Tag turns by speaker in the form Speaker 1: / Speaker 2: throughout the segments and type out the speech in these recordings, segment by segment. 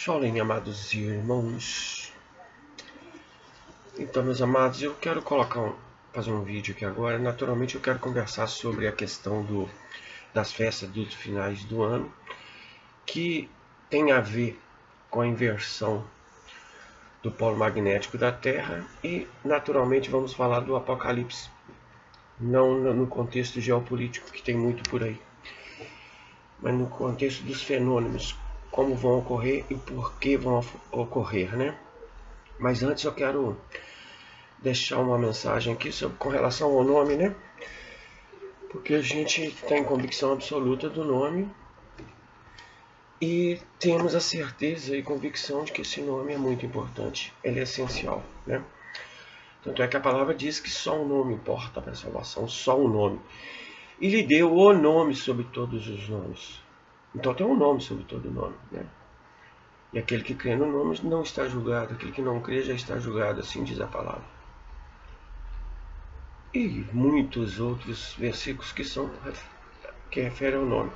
Speaker 1: Falem, amados irmãos. Então, meus amados, eu quero fazer um vídeo aqui agora. Naturalmente, eu quero conversar sobre a questão das festas dos finais do ano, que tem a ver com a inversão do polo magnético da Terra e, naturalmente, vamos falar do Apocalipse, não no contexto geopolítico, que tem muito por aí, mas no contexto dos fenômenos, como vão ocorrer e por que vão ocorrer, né? Mas antes eu quero deixar uma mensagem aqui com relação ao nome, né? Porque a gente tem convicção absoluta do nome e temos a certeza e convicção de que esse nome é muito importante, ele é essencial, né? Tanto é que a palavra diz que só o nome importa para a salvação, só o nome. E lhe deu o nome sobre todos os nomes. Então tem um nome sobre todo nome, né? E aquele que crê no nome não está julgado, aquele que não crê já está julgado, assim diz a palavra. E muitos outros versículos que referem ao nome.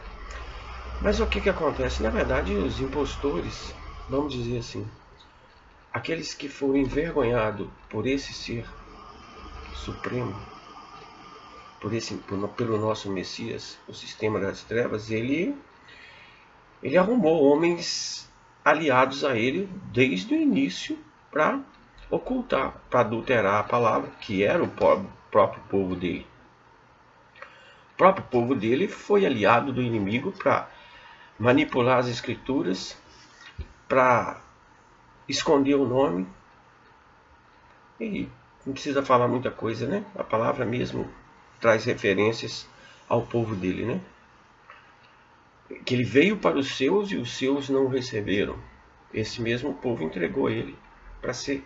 Speaker 1: Mas o que acontece? Na verdade, os impostores, vamos dizer assim, aqueles que foram envergonhados por esse ser supremo, pelo nosso Messias, o sistema das trevas, ele arrumou homens aliados a ele desde o início para ocultar, para adulterar a palavra, que era o próprio povo dele. O próprio povo dele foi aliado do inimigo para manipular as escrituras, para esconder o nome. E não precisa falar muita coisa, né? A palavra mesmo traz referências ao povo dele, né? Que ele veio para os seus e os seus não o receberam. Esse mesmo povo entregou ele para ser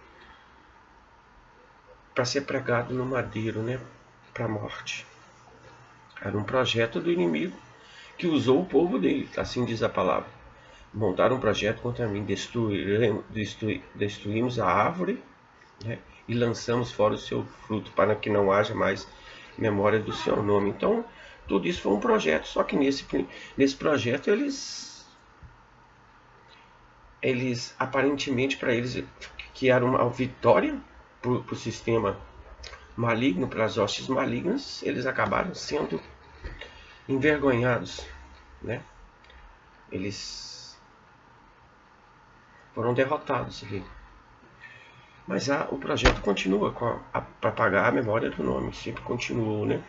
Speaker 1: pregado no madeiro, né? Para a morte. Era um projeto do inimigo que usou o povo dele, assim diz a palavra. Montaram um projeto contra mim, destruímos a árvore, né, e lançamos fora o seu fruto, para que não haja mais memória do seu nome. Então, tudo isso foi um projeto, só que nesse projeto eles aparentemente, para eles, que era uma vitória para o sistema maligno, para as hostes malignas, eles acabaram sendo envergonhados, né? Eles foram derrotados ali. Mas o projeto continua para apagar a memória do nome, sempre continuou, né?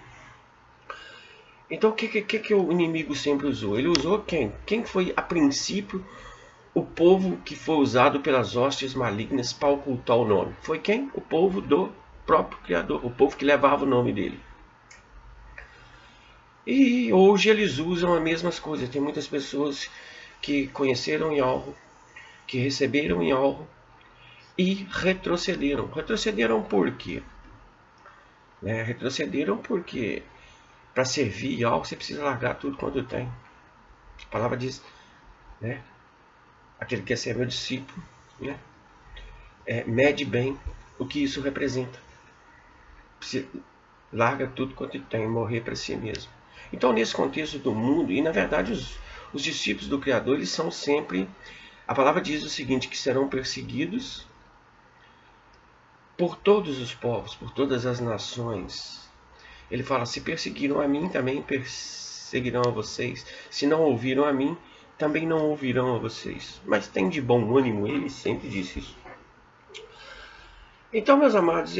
Speaker 1: Então o que o inimigo sempre usou? Ele usou quem? Quem foi a princípio o povo que foi usado pelas hostes malignas para ocultar o nome? Foi quem? O povo do próprio Criador, o povo que levava o nome dele. E hoje eles usam as mesmas coisas. Tem muitas pessoas que conheceram Yahweh, que receberam Yahweh e retrocederam. Retrocederam por quê? Retrocederam porque para servir Yahweh você precisa largar tudo quanto tem. A palavra diz, né? Aquele que quer ser meu discípulo, né? Mede bem o que isso representa. Você larga tudo quanto tem, morrer para si mesmo. Então, nesse contexto do mundo, e na verdade os discípulos do Criador, eles são sempre, a palavra diz o seguinte, que serão perseguidos por todos os povos, por todas as nações. Ele fala, se perseguiram a mim, também perseguirão a vocês. Se não ouviram a mim, também não ouvirão a vocês. Mas tem de bom ânimo, ele sempre disse isso. Então, meus amados,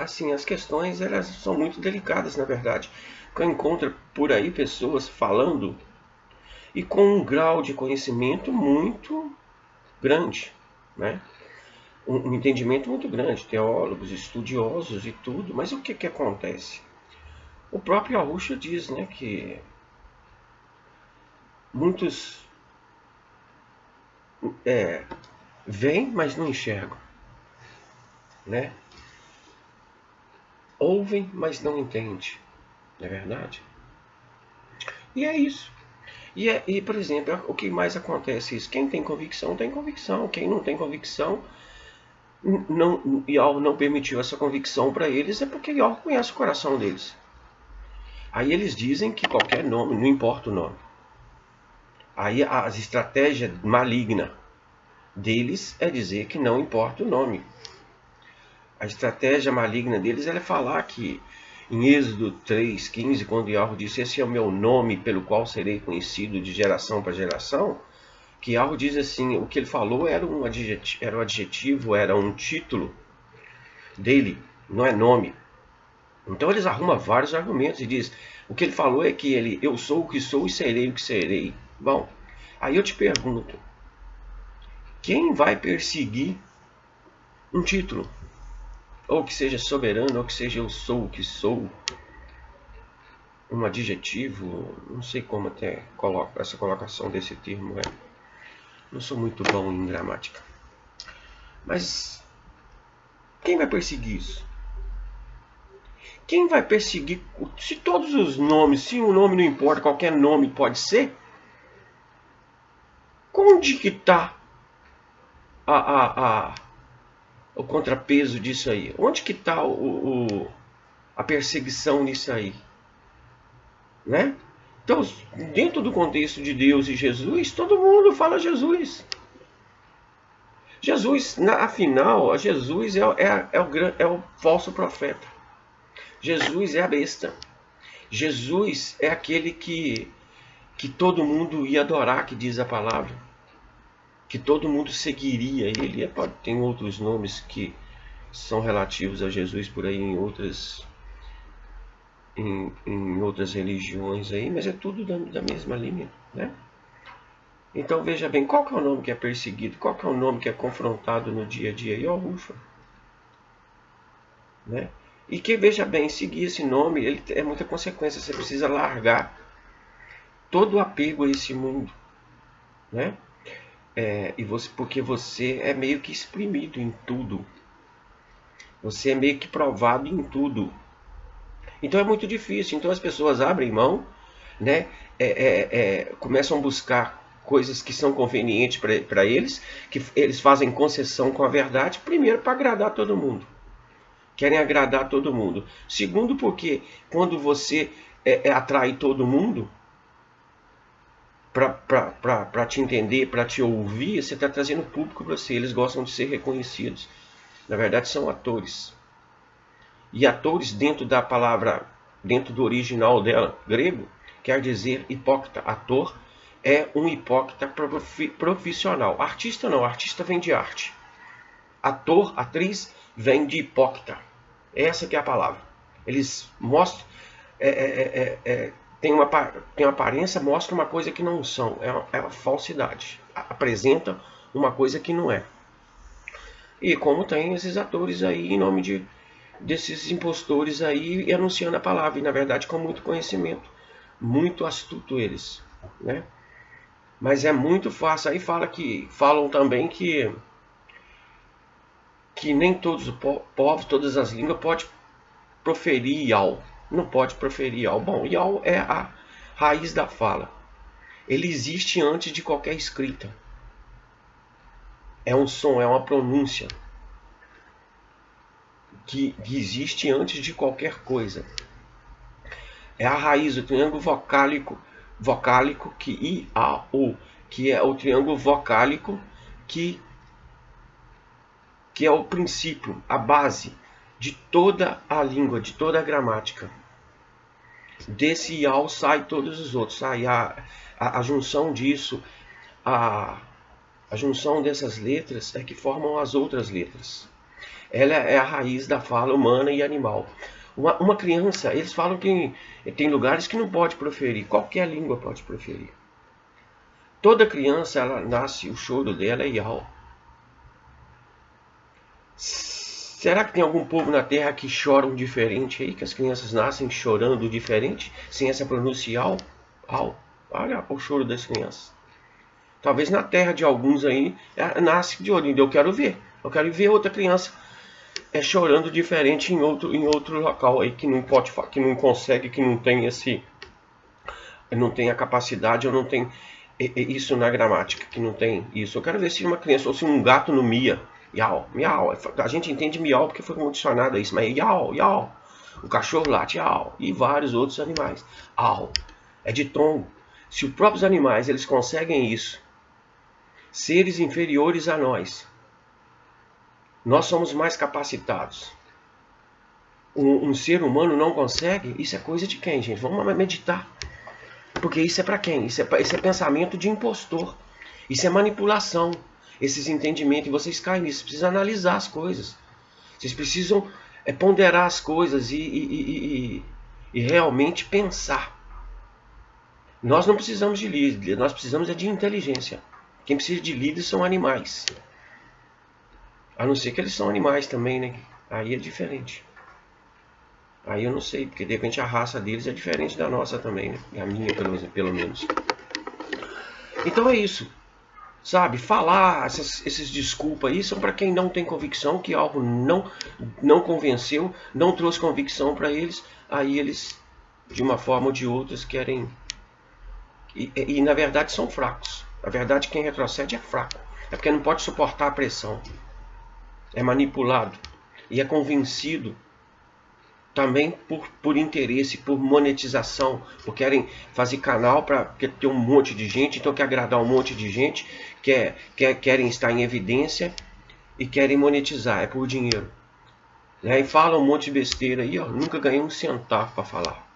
Speaker 1: assim, as questões elas são muito delicadas, na verdade. Eu encontro por aí pessoas falando e com um grau de conhecimento muito grande, né? Um entendimento muito grande, teólogos, estudiosos e tudo, mas o que acontece? O próprio Yahushua diz, né, que muitos veem, mas não enxergam, né? Ouvem, mas não entendem, não é verdade? E é isso. E, por exemplo, o que mais acontece é isso. Quem tem convicção, tem convicção. Quem não tem convicção, Yahweh não permitiu essa convicção para eles, é porque Yahweh conhece o coração deles. Aí eles dizem que qualquer nome, não importa o nome. Aí as estratégias malignas, deles é dizer que não importa o nome. A estratégia maligna deles é falar que em Êxodo 3:15, quando Yahweh disse: esse é o meu nome pelo qual serei conhecido de geração para geração, que Yahweh diz assim, o que ele falou era um adjetivo, era um título dele, não é nome. Então eles arrumam vários argumentos e diz, o que ele falou é que eu sou o que sou e serei o que serei. Bom, aí eu te pergunto, quem vai perseguir um título? Ou que seja soberano, ou que seja eu sou o que sou, um adjetivo, não sei como até coloca essa colocação desse termo, não sou muito bom em gramática. Mas quem vai perseguir isso? Quem vai perseguir, se todos os nomes, se um nome não importa, qualquer nome pode ser, onde que está o contrapeso disso aí? Onde que está a perseguição nisso aí? Né? Então, dentro do contexto de Deus e Jesus, todo mundo fala Jesus. Jesus, afinal, Jesus é o falso profeta. Jesus é a besta. Jesus é aquele que todo mundo ia adorar, que diz a palavra. Que todo mundo seguiria ele. Tem outros nomes que são relativos a Jesus por aí em outras religiões aí, mas é tudo da mesma linha, né? Então veja bem, qual que é o nome que é perseguido? Qual que é o nome que é confrontado no dia a dia? Yahushua, né? E que, veja bem, seguir esse nome, ele é muita consequência. Você precisa largar todo o apego a esse mundo, né? Porque você é meio que exprimido em tudo. Você é meio que provado em tudo. Então é muito difícil. Então as pessoas abrem mão, né? Começam a buscar coisas que são convenientes para eles, que eles fazem concessão com a verdade, primeiro para agradar todo mundo. Querem agradar todo mundo. Segundo, porque quando você atrai todo mundo para te entender, para te ouvir, você está trazendo público para você. Eles gostam de ser reconhecidos. Na verdade, são atores. E atores, dentro da palavra, dentro do original dela, grego, quer dizer hipócrita. Ator é um hipócrita profissional. Artista não, artista vem de arte. Ator, atriz, vem de hipócrita. Essa que é a palavra. Eles mostram, tem uma aparência, mostra uma coisa que não são. É uma falsidade. Apresenta uma coisa que não é. E como tem esses atores aí em nome desses impostores aí anunciando a palavra, e na verdade com muito conhecimento, muito astuto eles, né? Mas é muito fácil. Aí falam também que nem todos os povos, todas as línguas podem proferir Yal. Não pode proferir Yal. Bom, Yal é a raiz da fala. Ele existe antes de qualquer escrita. É um som, é uma pronúncia que existe antes de qualquer coisa. É a raiz, o triângulo vocálico que I, A, O, que é o triângulo vocálico que é o princípio, a base de toda a língua, de toda a gramática. Desse Yal sai todos os outros. Sai a junção disso, a junção dessas letras é que formam as outras letras. Ela é a raiz da fala humana e animal. Uma criança, eles falam que tem lugares que não pode proferir, qualquer língua pode proferir. Toda criança, ela nasce, o choro dela é Yal. Será que tem algum povo na Terra que choram diferente aí? Que as crianças nascem chorando diferente? Sem essa pronúncia Yal? Olha o choro das crianças. Talvez na terra de alguns aí nasce de olho. Eu quero ver outra criança chorando diferente em outro local aí que não pode, que não consegue, que não tem não tem a capacidade, ou não tem isso na gramática, que não tem isso. Eu quero ver se uma criança ou se um gato no mia. Miau, miau. A gente entende miau porque foi condicionado a isso, mas iau, iau. O cachorro late, iau. E vários outros animais. Au. É de tom. Se os próprios animais eles conseguem isso, seres inferiores a nós. Nós somos mais capacitados. Um ser humano não consegue? Isso é coisa de quem, gente? Vamos meditar. Porque isso é para quem? Isso é pensamento de impostor. Isso é manipulação. Esses entendimentos, e vocês caem nisso. Vocês precisam analisar as coisas. Vocês precisam ponderar as coisas e realmente pensar. Nós não precisamos de líder, nós precisamos de inteligência. Quem precisa de líder são animais. A não ser que eles são animais também, né? Aí é diferente. Aí eu não sei, porque de repente a raça deles é diferente da nossa também, né? A minha, pelo menos. Então é isso. Sabe, falar esses desculpas aí são para quem não tem convicção, que algo não convenceu, não trouxe convicção para eles. Aí eles, de uma forma ou de outra, querem... E na verdade são fracos. Na verdade quem retrocede é fraco. É porque não pode suportar a pressão. É manipulado. E é convencido também por interesse, por monetização, por querem fazer canal para ter um monte de gente, então quer agradar um monte de gente, querem estar em evidência e querem monetizar, é por dinheiro. E falam um monte de besteira aí, ó, nunca ganhei um centavo para falar.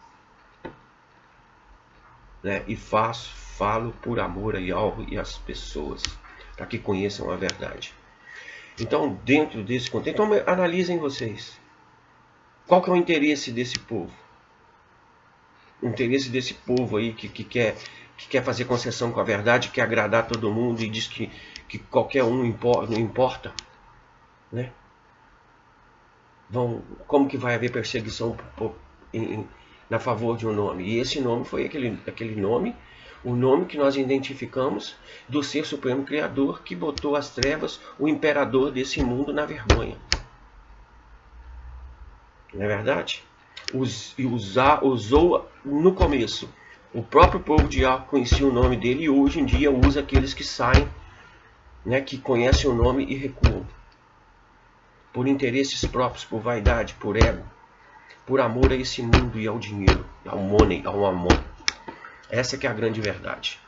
Speaker 1: E falo por amor e algo e as pessoas, para que conheçam a verdade. Então, dentro desse contexto, então, analisem vocês. Qual que é o interesse desse povo? O interesse desse povo aí que quer fazer concessão com a verdade, quer agradar todo mundo e diz que qualquer um não importa, né? Como que vai haver perseguição na favor de um nome? E esse nome foi aquele nome, o nome que nós identificamos do Ser Supremo Criador que botou as trevas, o imperador desse mundo, na vergonha. Não é verdade? Usou no começo. O próprio povo de Yahweh conhecia o nome dele e hoje em dia usa aqueles que saem, né, que conhecem o nome e recuam. Por interesses próprios, por vaidade, por ego, por amor a esse mundo e ao dinheiro, ao money, ao amor. Essa que é a grande verdade.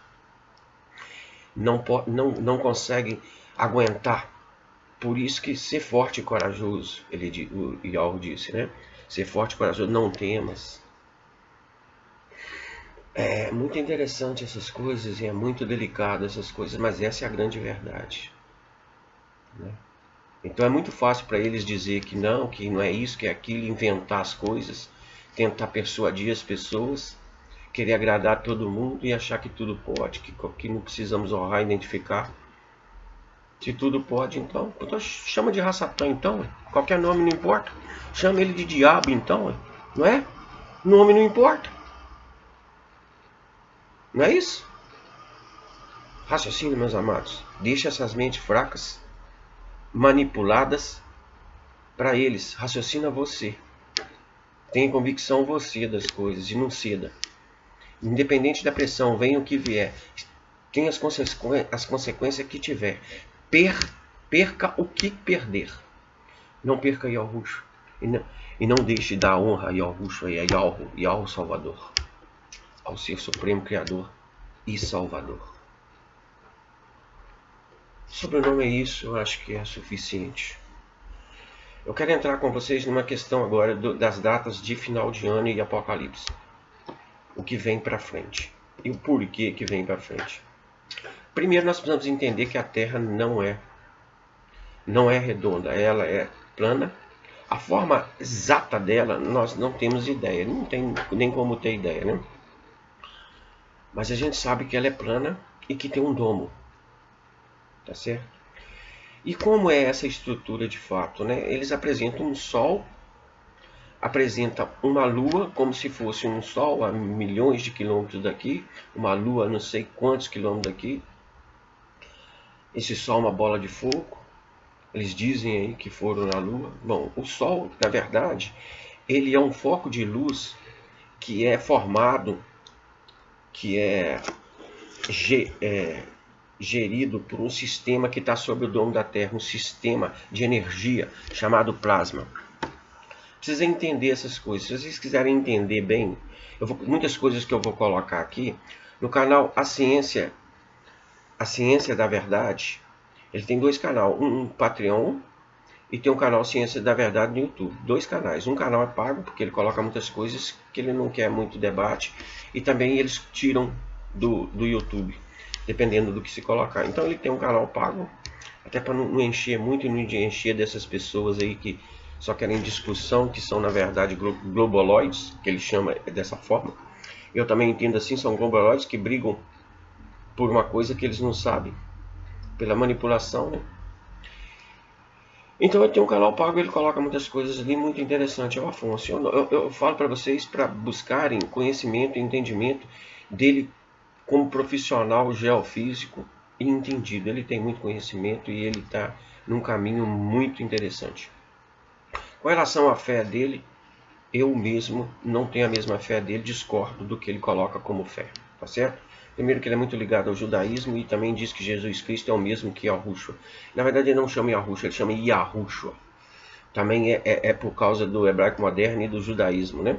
Speaker 1: Não conseguem aguentar. Por isso que ser forte e corajoso, o Yahweh disse, né? Ser forte e corajoso, não temas. É muito interessante essas coisas e é muito delicado essas coisas, mas essa é a grande verdade, né? Então é muito fácil para eles dizer que não é isso, que é aquilo, inventar as coisas, tentar persuadir as pessoas, querer agradar todo mundo e achar que tudo pode, que não precisamos honrar e identificar. Se tudo pode, então chama de Raçatã, então. Qualquer nome não importa. Chama ele de diabo, então. Não é? Nome não importa. Não é isso? Raciocínio, meus amados. Deixa essas mentes fracas, manipuladas para eles. Raciocina você. Tenha convicção você das coisas e não ceda. Independente da pressão, venha o que vier. Tenha as consequências que tiver. Perca o que perder. Não perca Yahushua. E não deixe de dar honra a Yahushua e a Yahweh Salvador. Ao Ser Supremo Criador e Salvador. Sobrenome é isso, eu acho que é suficiente. Eu quero entrar com vocês numa questão agora das datas de final de ano e Apocalipse. O que vem para frente. E o porquê que vem para frente. Primeiro nós precisamos entender que a Terra não é redonda, ela é plana. A forma exata dela nós não temos ideia, não tem nem como ter ideia, né? Mas a gente sabe que ela é plana e que tem um domo, tá certo? E como é essa estrutura de fato, né? Eles apresentam um Sol, apresentam uma Lua como se fosse um Sol a milhões de quilômetros daqui, uma Lua a não sei quantos quilômetros daqui. Esse Sol é uma bola de fogo. Eles dizem aí que foram na Lua. Bom, o Sol, na verdade, ele é um foco de luz que é formado, que é gerido por um sistema que está sobre o domo da Terra, um sistema de energia chamado plasma. Precisa entender essas coisas. Se vocês quiserem entender bem, muitas coisas que eu vou colocar aqui no canal A Ciência Ciência da Verdade, ele tem 2 canais, um Patreon e tem um canal Ciência da Verdade no YouTube. 2 canais. Um canal é pago, porque ele coloca muitas coisas que ele não quer muito debate. E também eles tiram do YouTube, dependendo do que se colocar. Então ele tem um canal pago, até para não encher muito e não encher dessas pessoas aí que só querem discussão, que são na verdade globoloides, que ele chama dessa forma. Eu também entendo assim, são globoloides que brigam por uma coisa que eles não sabem, pela manipulação, né? Então ele tem um canal pago, ele coloca muitas coisas ali, muito interessante. É o Afonso. Eu falo para vocês para buscarem conhecimento e entendimento dele como profissional geofísico e entendido. Ele tem muito conhecimento e ele está num caminho muito interessante. Com relação à fé dele, eu mesmo não tenho a mesma fé dele, discordo do que ele coloca como fé, tá certo? Primeiro que ele é muito ligado ao judaísmo e também diz que Jesus Cristo é o mesmo que Yahushua. Na verdade ele não chama Yahushua, ele chama Yahushua. Também é por causa do hebraico moderno e do judaísmo, né?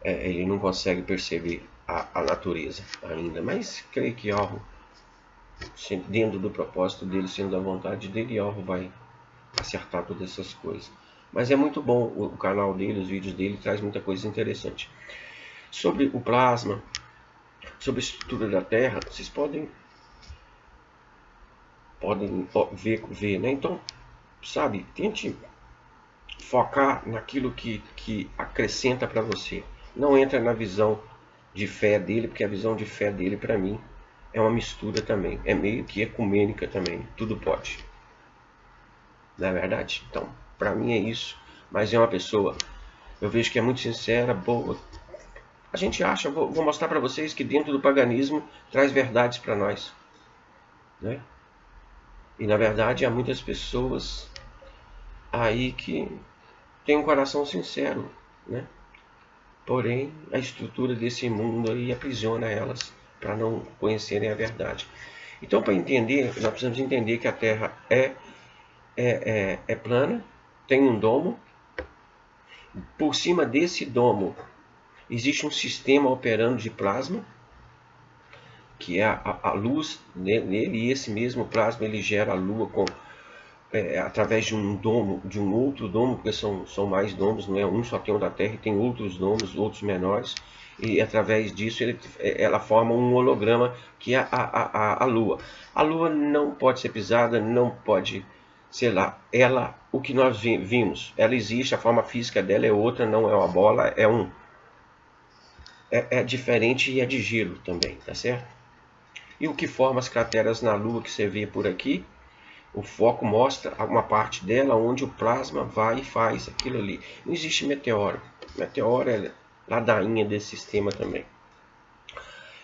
Speaker 1: Ele não consegue perceber a natureza ainda, mas creio que Yahu, dentro do propósito dele, sendo a vontade dele, Yahu vai acertar todas essas coisas. Mas é muito bom o canal dele, os vídeos dele, traz muita coisa interessante. Sobre o plasma, sobre a estrutura da Terra, vocês podem ver, né? Então, sabe, tente focar naquilo que acrescenta para você. Não entra na visão de fé dele, porque a visão de fé dele, para mim, é uma mistura também. É meio que ecumênica também. Tudo pode. Não é verdade? Então, para mim é isso. Mas é uma pessoa, eu vejo que é muito sincera, boa. A gente acha, vou mostrar para vocês que dentro do paganismo traz verdades para nós, né? E na verdade há muitas pessoas aí que têm um coração sincero, né? Porém, a estrutura desse mundo aí aprisiona elas para não conhecerem a verdade. Então, para entender, nós precisamos entender que a Terra é plana, tem um domo. Por cima desse domo existe um sistema operando de plasma, que é a luz nele, e esse mesmo plasma ele gera a Lua através de um domo, de um outro domo, porque são mais domos, não é um só, tem um da Terra e tem outros domos, outros menores, e através disso ela forma um holograma que é a Lua. A Lua não pode ser pisada, não pode, sei lá, o que nós vimos, ela existe, a forma física dela é outra, não é uma bola, é diferente e é de gelo também, tá certo? E o que forma as crateras na Lua que você vê por aqui, o foco mostra uma parte dela onde o plasma vai e faz aquilo ali. Não existe meteoro. Meteoro é ladainha desse sistema também.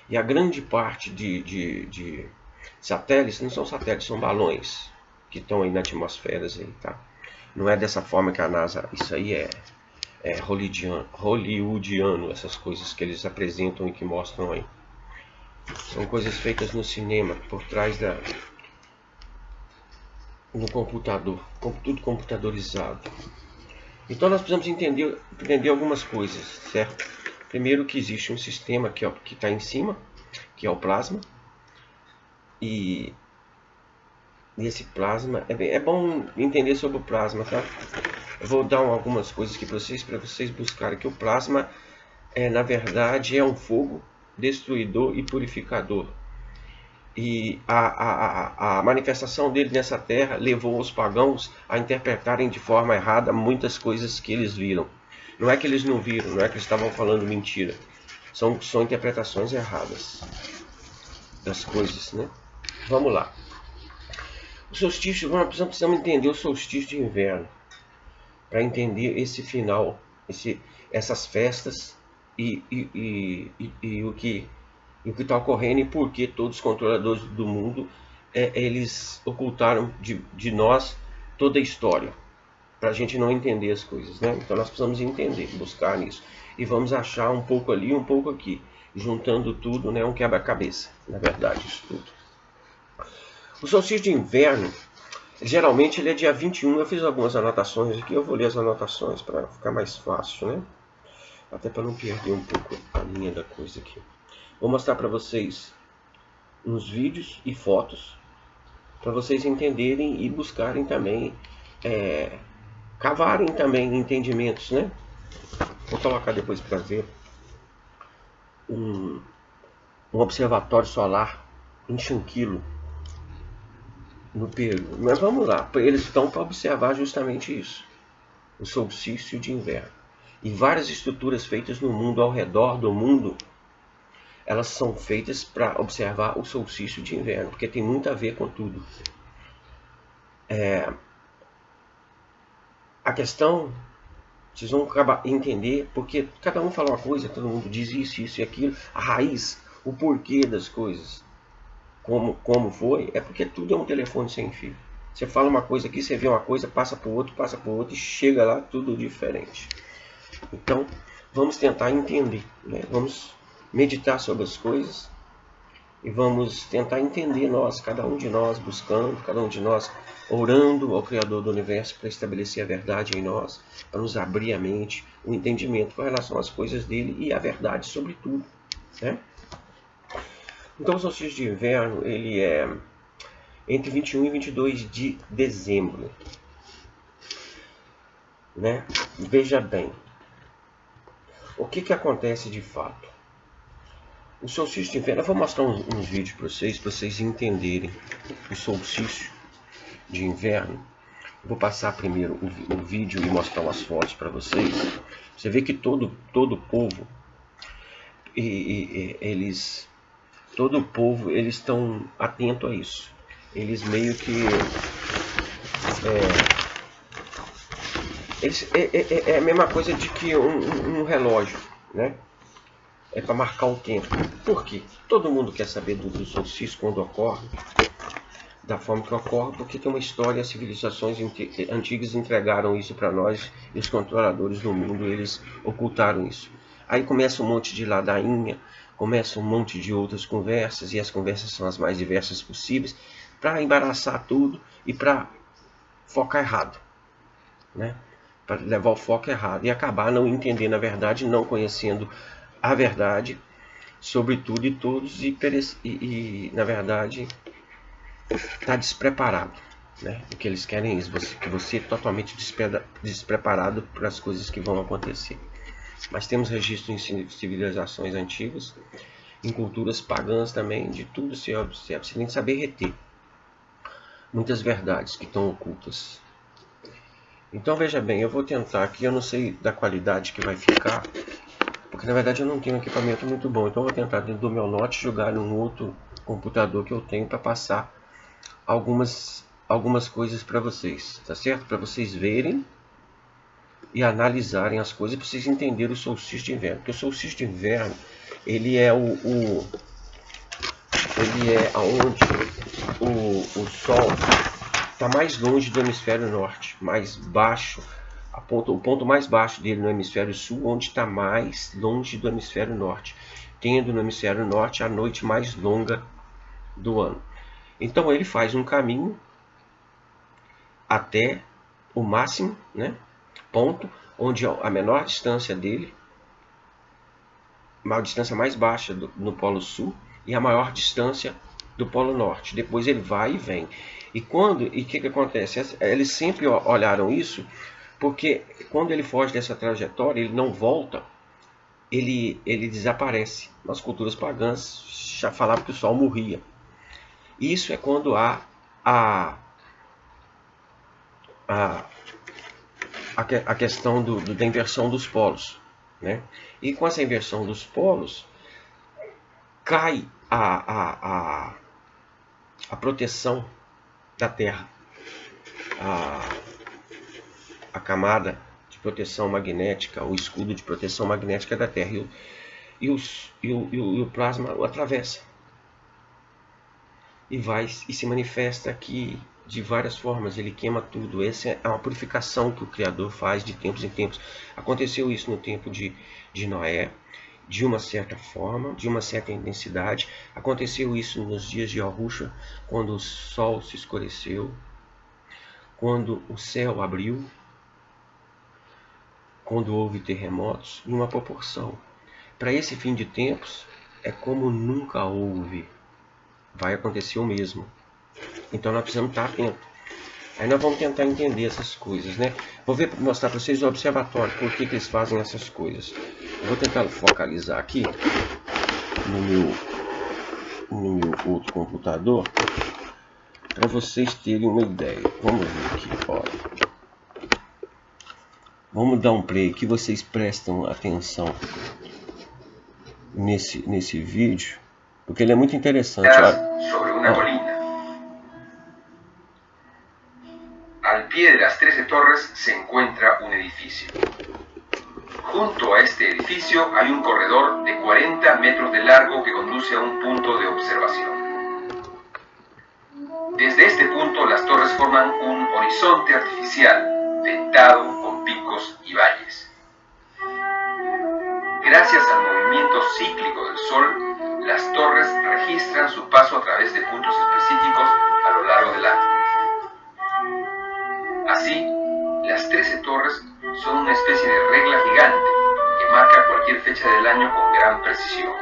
Speaker 1: E a grande parte de satélites, não são satélites, são balões que estão aí na atmosfera, aí, tá? Não é dessa forma que a NASA, isso aí é hollywoodiano, essas coisas que eles apresentam e que mostram aí. São coisas feitas no cinema, por trás no computador, tudo computadorizado. Então nós precisamos entender algumas coisas, certo? Primeiro que existe um sistema que está em cima, que é o plasma, e esse plasma, é bom entender sobre o plasma, tá? Eu vou dar algumas coisas aqui para vocês buscarem, que o plasma na verdade é um fogo destruidor e purificador. E a manifestação dele nessa terra levou os pagãos a interpretarem de forma errada muitas coisas que eles viram. Não é que eles não viram, não é que eles estavam falando mentira. São interpretações erradas das coisas, né? Vamos lá. O solstício, nós precisamos entender o solstício de inverno para entender esse final, essas festas e o que está ocorrendo e por que todos os controladores do mundo eles ocultaram de nós toda a história, para a gente não entender as coisas, né? Então nós precisamos entender, buscar nisso, e vamos achar um pouco ali, um pouco aqui, juntando tudo, né? Um quebra-cabeça, na verdade, isso tudo. O solstício de inverno, geralmente ele é dia 21, eu fiz algumas anotações aqui, eu vou ler as anotações para ficar mais fácil, né? Até para não perder um pouco a linha da coisa aqui. Vou mostrar para vocês uns vídeos e fotos para vocês entenderem e buscarem também, cavarem também entendimentos, né? Vou colocar depois para ver um observatório solar em Xanquilo, no Peru. Mas vamos lá, eles estão para observar justamente isso, o solstício de inverno. E várias estruturas feitas no mundo, ao redor do mundo, elas são feitas para observar o solstício de inverno, porque tem muito a ver com tudo. A questão, vocês vão acabar entender, porque cada um fala uma coisa, todo mundo diz isso e aquilo, a raiz, o porquê das coisas, como foi, é porque tudo é um telefone sem fio. Você fala uma coisa aqui, você vê uma coisa, passa para o outro e chega lá tudo diferente. Então, vamos tentar entender, né? Vamos meditar sobre as coisas e vamos tentar entender nós, cada um de nós buscando, cada um de nós orando ao Criador do Universo para estabelecer a verdade em nós, para nos abrir a mente, o entendimento com relação às coisas dele e a verdade sobre tudo, né? Então o solstício de inverno ele é entre 21 e 22 de dezembro, né? Veja bem, o que acontece de fato? O solstício de inverno, eu vou mostrar uns vídeos para vocês entenderem o solstício de inverno. Eu vou passar primeiro o vídeo e mostrar umas fotos para vocês. Você vê que todo povo, eles estão atentos a isso. Eles meio que é a mesma coisa de que um relógio, né? É para marcar o tempo. Por quê? Todo mundo quer saber do solstício quando ocorre, da forma que ocorre, porque tem uma história, as civilizações antigas entregaram isso para nós e os controladores do mundo, eles ocultaram isso. Aí começa um monte de ladainha, começa um monte de outras conversas, e as conversas são as mais diversas possíveis, para embaraçar tudo e para focar errado, né? Para levar o foco errado e acabar não entendendo a verdade, não conhecendo a verdade sobre tudo e todos e na verdade está despreparado, né? O que eles querem é isso, que você totalmente despreparado para as coisas que vão acontecer. Mas temos registro em civilizações antigas, em culturas pagãs também, de tudo se observa. Você tem que saber reter muitas verdades que estão ocultas. Então veja bem, eu vou tentar aqui, eu não sei da qualidade que vai ficar, porque na verdade eu não tenho um equipamento muito bom, então eu vou tentar dentro do meu Note jogar num outro computador que eu tenho para passar algumas coisas para vocês, tá certo? Para vocês verem e analisarem as coisas, para vocês entenderem o solstício de inverno, porque o solstício de inverno ele é ele é aonde o Sol está mais longe do hemisfério norte, mais baixo, o ponto mais baixo dele no hemisfério sul, onde está mais longe do hemisfério norte, tendo no hemisfério norte a noite mais longa do ano. Então ele faz um caminho até o máximo, né, ponto, onde a menor distância dele, a distância mais baixa no Polo Sul e a maior distância do Polo Norte. Depois ele vai e vem. E o que acontece? Eles sempre olharam isso, porque quando ele foge dessa trajetória, ele não volta, ele desaparece. Nas culturas pagãs já falavam que o Sol morria. Isso é quando há a questão da inversão dos polos, né? E com essa inversão dos polos, cai a proteção da Terra, a camada de proteção magnética, o escudo de proteção magnética da Terra, e o plasma o atravessa e se manifesta aqui de várias formas. Ele queima tudo. Essa é uma purificação que o Criador faz de tempos em tempos. Aconteceu isso no tempo de Noé, de uma certa forma, de uma certa intensidade. Aconteceu isso nos dias de Yahusha, quando o sol se escureceu, quando o céu abriu, quando houve terremotos, em uma proporção. Para esse fim de tempos, é como nunca houve. vai acontecer o mesmo. Então nós precisamos estar atentos. Aí nós vamos tentar entender essas coisas, né? Vou mostrar para vocês o observatório, por que eles fazem essas coisas. Eu vou tentar focalizar aqui no meu outro computador, para vocês terem uma ideia. Vamos ver aqui, olha. Vamos dar um play que vocês prestam atenção nesse vídeo, porque ele é muito interessante. Olha.
Speaker 2: Sobre una colina. Al pie de las 13 torres se encuentra un edificio. Junto a este edificio hay un corredor de 40 metros de largo que conduce a un punto de observación. Desde este punto las torres forman un horizonte artificial, dentado con picos y valles. Gracias al movimiento cíclico del Sol, las torres registran su paso a través de puntos específicos a lo largo del año. Así, las 13 torres son una especie de regla gigante que marca cualquier fecha del año con gran precisión.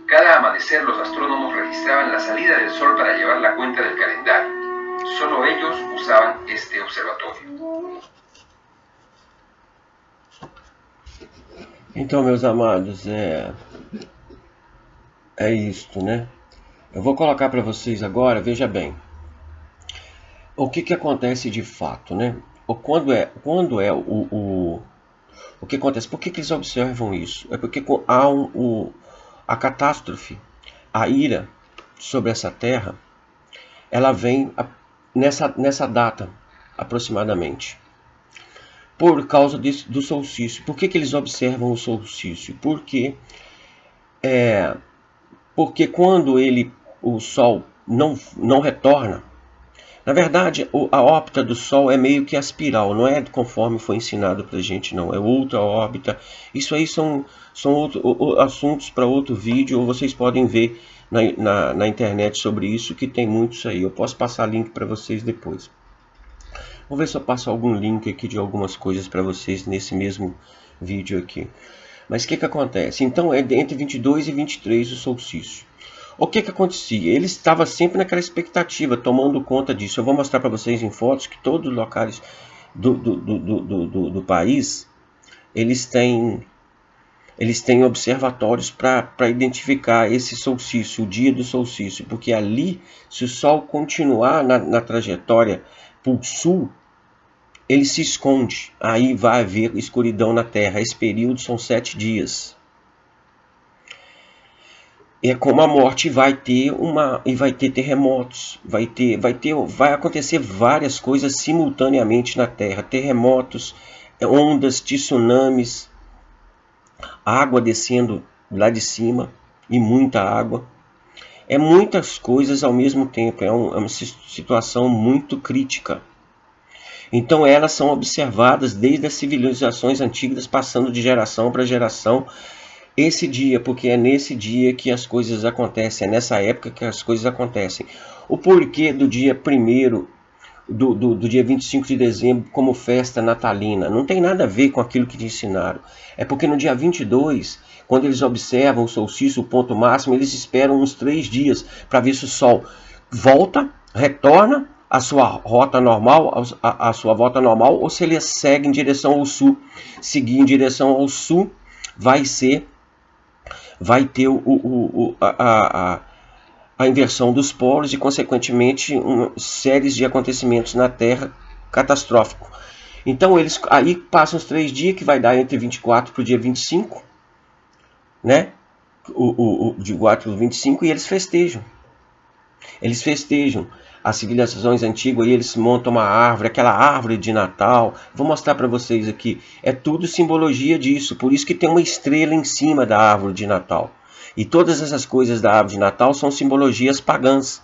Speaker 2: Cada amanecer los astrónomos registraban la salida del Sol para llevar la cuenta del calendario. Solo ellos usaban este observatorio.
Speaker 1: Então, meus amados, é isto, né? Eu vou colocar para vocês agora, veja bem, o que acontece de fato, né? O que acontece? Por que eles observam isso? É porque há a catástrofe, a ira sobre essa terra, ela vem nessa data, aproximadamente, por causa do solstício. Por que eles observam o solstício? Porque quando o Sol não retorna, na verdade, a órbita do Sol é meio que a espiral, não é conforme foi ensinado para a gente, não. É outra órbita. Isso aí são assuntos para outro vídeo, ou vocês podem ver na internet sobre isso, que tem muito isso aí. Eu posso passar link para vocês depois. Vou ver se eu passo algum link aqui de algumas coisas para vocês nesse mesmo vídeo aqui. Mas o que acontece? Então, é entre 22 e 23 o solstício. O que acontecia? Ele estava sempre naquela expectativa, tomando conta disso. Eu vou mostrar para vocês em fotos que todos os locais do país, eles têm observatórios para identificar esse solstício, o dia do solstício. Porque ali, se o Sol continuar na trajetória para o sul, ele se esconde. Aí vai haver escuridão na Terra. Esse período são 7 dias. É como a morte vai ter terremotos, vai acontecer várias coisas simultaneamente na Terra, terremotos, ondas, tsunamis, água descendo lá de cima e muita água, muitas coisas ao mesmo tempo, é uma situação muito crítica. Então elas são observadas desde as civilizações antigas, passando de geração para geração, esse dia, porque é nesse dia que as coisas acontecem, é nessa época que as coisas acontecem. O porquê do dia 1º, do dia 25 de dezembro, como festa natalina, não tem nada a ver com aquilo que te ensinaram. É porque no dia 22, quando eles observam o solstício, o ponto máximo, eles esperam uns 3 dias para ver se o Sol volta, retorna a sua rota normal, ou se ele segue em direção ao sul. Seguir em direção ao sul vai ter a inversão dos polos e, consequentemente, séries de acontecimentos na Terra catastróficos. Então, eles aí passam os 3 dias, que vai dar entre 24 para o dia 25, né? De 4 para o 25, e eles festejam. Eles festejam as civilizações antigas, e eles montam uma árvore, aquela árvore de Natal. Vou mostrar para vocês aqui. É tudo simbologia disso. Por isso que tem uma estrela em cima da árvore de Natal. E todas essas coisas da árvore de Natal são simbologias pagãs.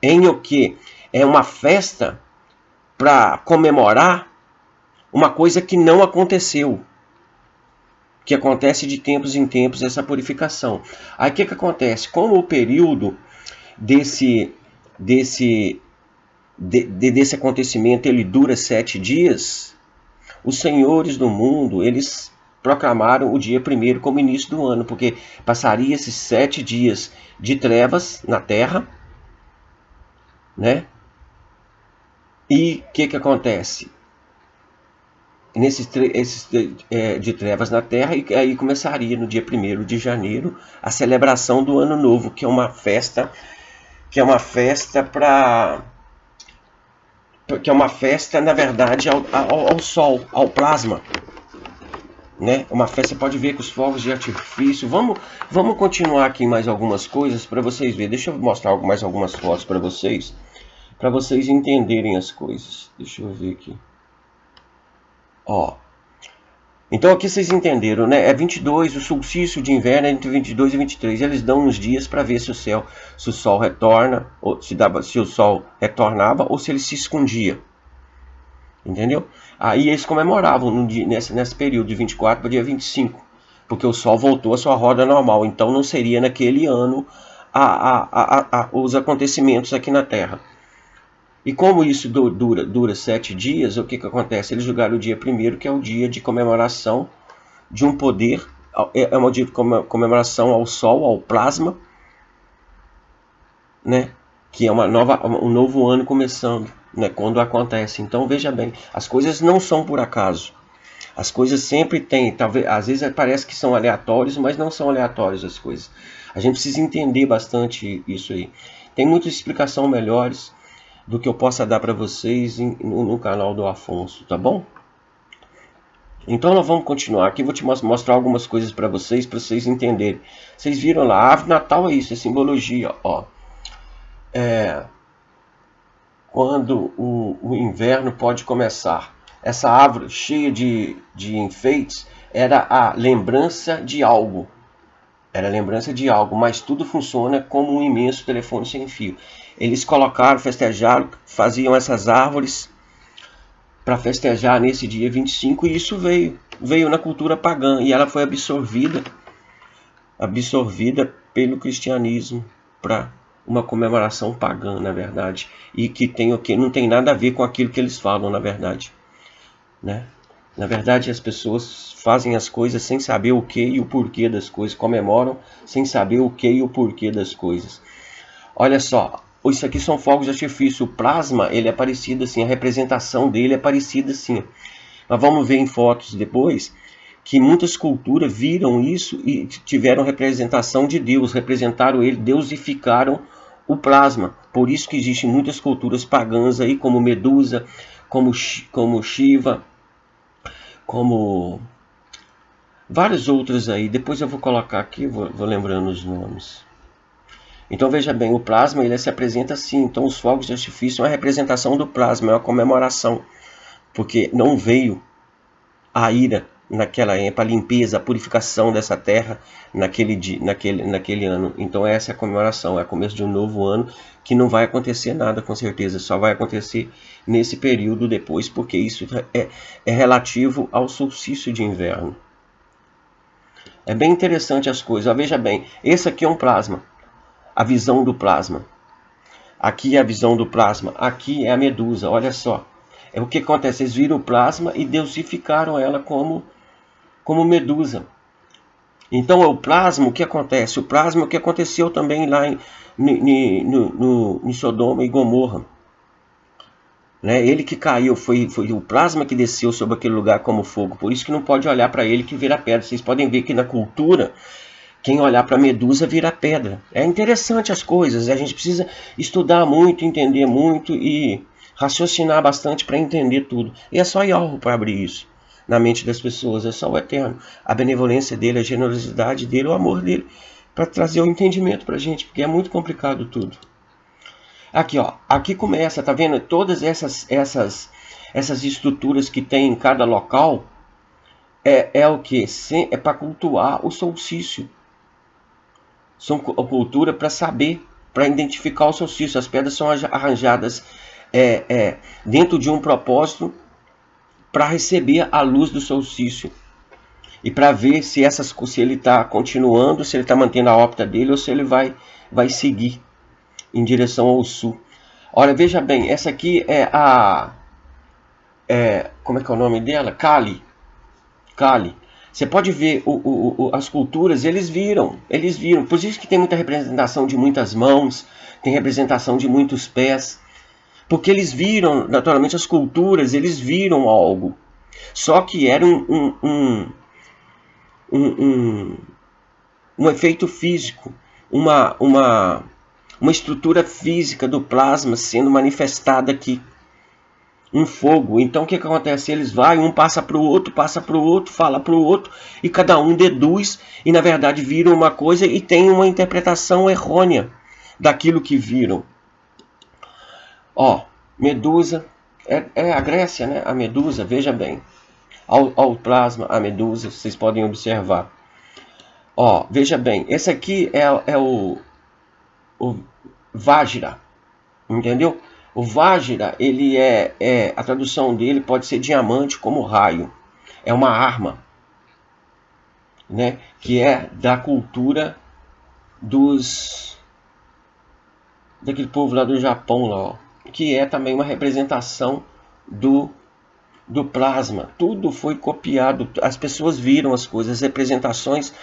Speaker 1: Em o que? É uma festa para comemorar uma coisa que não aconteceu. Que acontece de tempos em tempos, essa purificação. Aí o que acontece? Como o período desse acontecimento ele dura 7 dias, os senhores do mundo, eles proclamaram o dia 1º como início do ano, porque passaria esses 7 dias de trevas na Terra, né? E o que acontece? De trevas na Terra, e aí começaria no dia 1º de janeiro a celebração do Ano Novo, que é uma festa na verdade ao Sol, ao plasma, né? Uma festa, você pode ver que os fogos de artifício. Vamos continuar aqui mais algumas coisas para vocês verem. Deixa eu mostrar mais algumas fotos para vocês entenderem as coisas. Deixa eu ver aqui. Ó. Então aqui vocês entenderam, né? É 22, o solstício de inverno é entre 22 e 23. Eles dão uns dias para ver se o Sol retorna, ou se o Sol retornava ou se ele se escondia. Entendeu? Aí eles comemoravam nesse período de 24 para dia 25, porque o Sol voltou à sua roda normal. Então não seria naquele ano os acontecimentos aqui na Terra. E como isso dura 7 dias, o que acontece? Eles julgaram o dia 1º, que é o dia de comemoração de um poder, é um dia de comemoração ao Sol, ao plasma, né? Que é um novo ano começando, né? Quando acontece. Então veja bem, as coisas não são por acaso. As coisas sempre têm, talvez, às vezes parece que são aleatórios, mas não são aleatórios as coisas. A gente precisa entender bastante isso aí. Tem muita explicação melhores do que eu possa dar para vocês no canal do Afonso, tá bom? Então nós vamos continuar aqui, vou te mostrar algumas coisas para vocês entenderem. Vocês viram lá, a árvore Natal é isso, é simbologia, ó. Quando o inverno pode começar. Essa árvore cheia de enfeites era a lembrança de algo. Era lembrança de algo, mas tudo funciona como um imenso telefone sem fio. Eles festejaram, faziam essas árvores para festejar nesse dia 25, e isso veio na cultura pagã, e ela foi absorvida pelo cristianismo para uma comemoração pagã, na verdade, e que não tem nada a ver com aquilo que eles falam, na verdade, né? Na verdade, as pessoas fazem as coisas sem saber o que e o porquê das coisas, comemoram sem saber o que e o porquê das coisas. Olha só, isso aqui são fogos de artifício. O plasma, ele é parecido assim, a representação dele é parecida assim. Nós vamos ver em fotos depois que muitas culturas viram isso e tiveram representação de Deus, representaram ele, deusificaram o plasma. Por isso que existem muitas culturas pagãs aí, como Medusa, como Shiva, como várias outras aí. Depois eu vou colocar aqui, vou lembrando os nomes. Então veja bem, o plasma ele se apresenta assim. Então os fogos de artifício são a representação do plasma, é uma comemoração, porque não veio a ira naquela época, a limpeza, a purificação dessa terra naquele ano. Então essa é a comemoração, é o começo de um novo ano, que não vai acontecer nada com certeza, só vai acontecer nesse período depois, porque isso é relativo ao solstício de inverno. É bem interessante as coisas. Veja bem, esse aqui é um plasma, a visão do plasma. Aqui é a visão do plasma, aqui é a Medusa, olha só. O que acontece? Eles viram o plasma e deusificaram ela como Medusa. Então o plasma, o que acontece? O plasma, o que aconteceu também lá em Sodoma e Gomorra. Né? Ele que caiu, foi o plasma que desceu sobre aquele lugar como fogo. Por isso que não pode olhar para ele que vira pedra. Vocês podem ver que na cultura Quem olhar para Medusa vira pedra. É interessante as coisas, a gente precisa estudar muito, entender muito e raciocinar bastante para entender tudo. E é só Yahweh para abrir isso na mente das pessoas, é só o Eterno. A benevolência dele, a generosidade dele, o amor dele, para trazer o entendimento para a gente, porque é muito complicado tudo. Aqui, ó, aqui começa, tá vendo? Todas essas estruturas que tem em cada local é o que? É para cultuar o solstício. São cultura para saber, para identificar o solstício. As pedras são arranjadas dentro de um propósito para receber a luz do solstício e para ver se ele está continuando, se ele está mantendo a órbita dele ou se ele vai seguir em direção ao sul. Olha, veja bem, essa aqui é como é que é o nome dela? Kali. Você pode ver as culturas, eles viram. Por isso que tem muita representação de muitas mãos, tem representação de muitos pés. Porque eles viram, naturalmente, as culturas, eles viram algo. Só que era um efeito físico, uma estrutura física do plasma sendo manifestada aqui. Um fogo. Então o que acontece? Eles vão, um passa para o outro, fala para o outro, e cada um deduz, e na verdade viram uma coisa e tem uma interpretação errônea daquilo que viram. Ó, Medusa, é a Grécia, né? A Medusa, veja bem. Ao plasma, a Medusa, vocês podem observar. Ó, veja bem, esse aqui é o Vajra, entendeu? O Vajra, ele a tradução dele pode ser diamante como raio. É uma arma, né? Que é da cultura daquele povo lá do Japão, lá, ó, que é também uma representação do plasma. Tudo foi copiado, as pessoas viram as coisas, as representações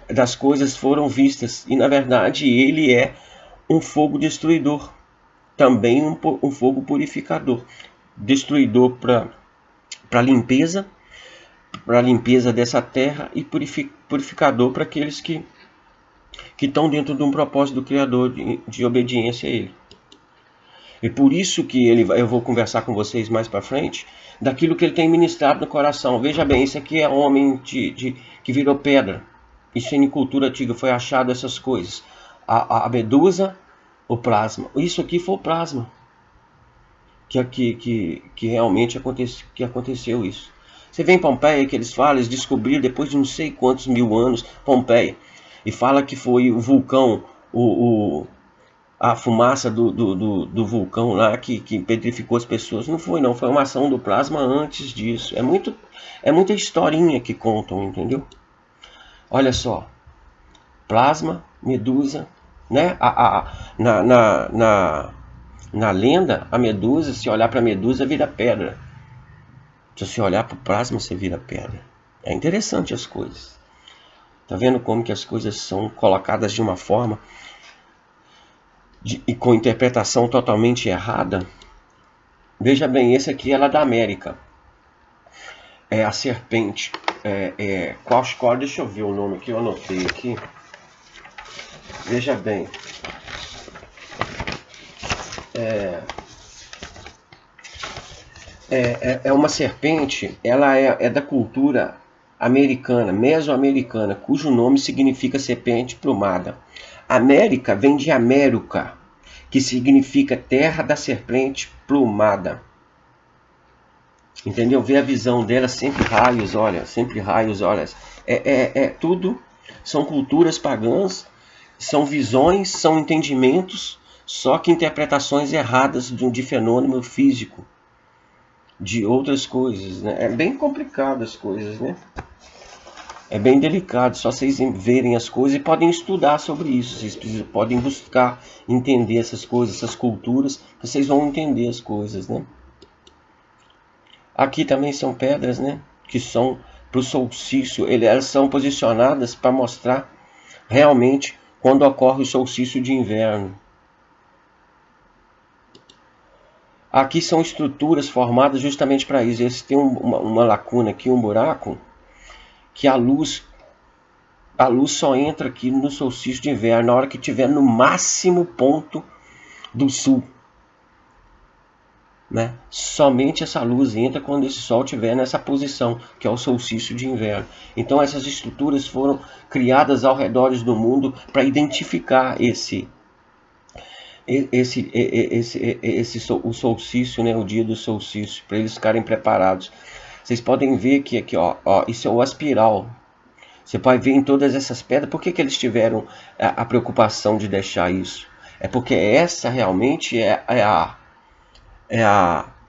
Speaker 1: das coisas foram vistas, e na verdade ele é um fogo destruidor, também um fogo purificador, destruidor para limpeza dessa terra, e purificador para aqueles que estão dentro de um propósito do Criador de obediência a Ele. E por isso que eu vou conversar com vocês mais para frente daquilo que ele tem ministrado no coração. Veja bem, esse aqui é homem que virou pedra. Isso em cultura antiga foi achado essas coisas. A Medusa, o plasma. Isso aqui foi o plasma que realmente aconteceu isso. Você vê em Pompeia que eles falam, eles descobriram depois de não sei quantos mil anos Pompeia, e fala que foi o vulcão, a fumaça do vulcão lá que petrificou as pessoas. Não foi, não, foi uma ação do plasma antes disso. É muita historinha que contam, entendeu? Olha só, plasma, Medusa, né? Na lenda, a Medusa, se olhar para a Medusa, vira pedra. Se você olhar para o plasma, você vira pedra. É interessante as coisas. Tá vendo como que as coisas são colocadas de uma forma e com interpretação totalmente errada? Veja bem, esse aqui é lá da América. É a serpente. Qual? Deixa eu ver o nome que eu anotei aqui. Veja bem. É uma serpente, ela é da cultura americana, mesoamericana, cujo nome significa serpente plumada. América vem de América, que significa terra da serpente plumada. Entendeu? Vê a visão dela, sempre raios, olha. Tudo são culturas pagãs, são visões, são entendimentos, só que interpretações erradas de fenômeno físico, de outras coisas, né? É bem complicado as coisas, né? É bem delicado, só vocês verem as coisas e podem estudar sobre isso. Vocês podem buscar entender essas coisas, essas culturas, vocês vão entender as coisas, né? Aqui também são pedras, né? Que são para o solstício. Elas são posicionadas para mostrar realmente quando ocorre o solstício de inverno. Aqui são estruturas formadas justamente para isso. Esse tem uma lacuna aqui, um buraco, que a luz a luz só entra aqui no solstício de inverno, na hora que estiver no máximo ponto do sul, né? Somente essa luz entra quando esse sol estiver nessa posição, que é o solstício de inverno. Então essas estruturas foram criadas ao redor do mundo para identificar o solstício, né? O dia do solstício, para eles ficarem preparados. Vocês podem ver que aqui, ó, isso é o aspiral. Você pode ver em todas essas pedras. Por que eles tiveram a preocupação de deixar isso? É porque essa realmente é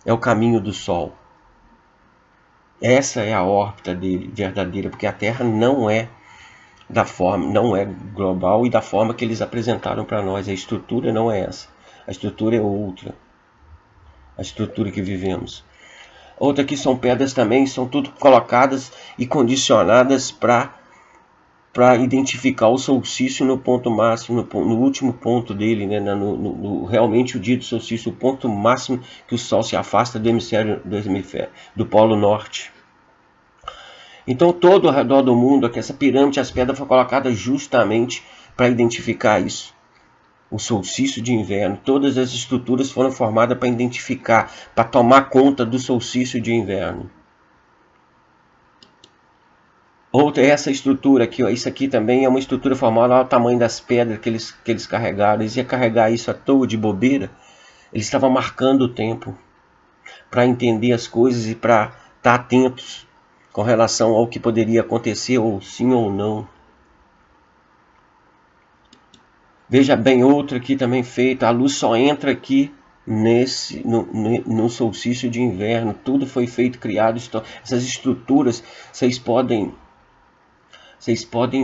Speaker 1: o caminho do Sol. Essa é a órbita dele verdadeira, porque a Terra não é global e da forma que eles apresentaram para nós. A estrutura não é essa. A estrutura é outra. A estrutura que vivemos. Outra aqui são pedras também, são tudo colocadas e condicionadas para identificar o solstício no ponto máximo, no último ponto dele, né? Realmente o dia do solstício, o ponto máximo que o Sol se afasta do Polo Norte. Então todo ao redor do mundo, aqui, essa pirâmide, as pedras foram colocadas justamente para identificar isso. O solstício de inverno, todas as estruturas foram formadas para identificar, para tomar conta do solstício de inverno. Outra é essa estrutura aqui, ó. Isso aqui também é uma estrutura formada, olha o tamanho das pedras que eles carregaram. Eles iam carregar isso à toa de bobeira. Eles estavam marcando o tempo para entender as coisas e para estar atentos com relação ao que poderia acontecer, ou sim ou não. Veja bem, outra aqui também feita. A luz só entra aqui no solstício de inverno. Tudo foi feito, criado. Essas estruturas, vocês podem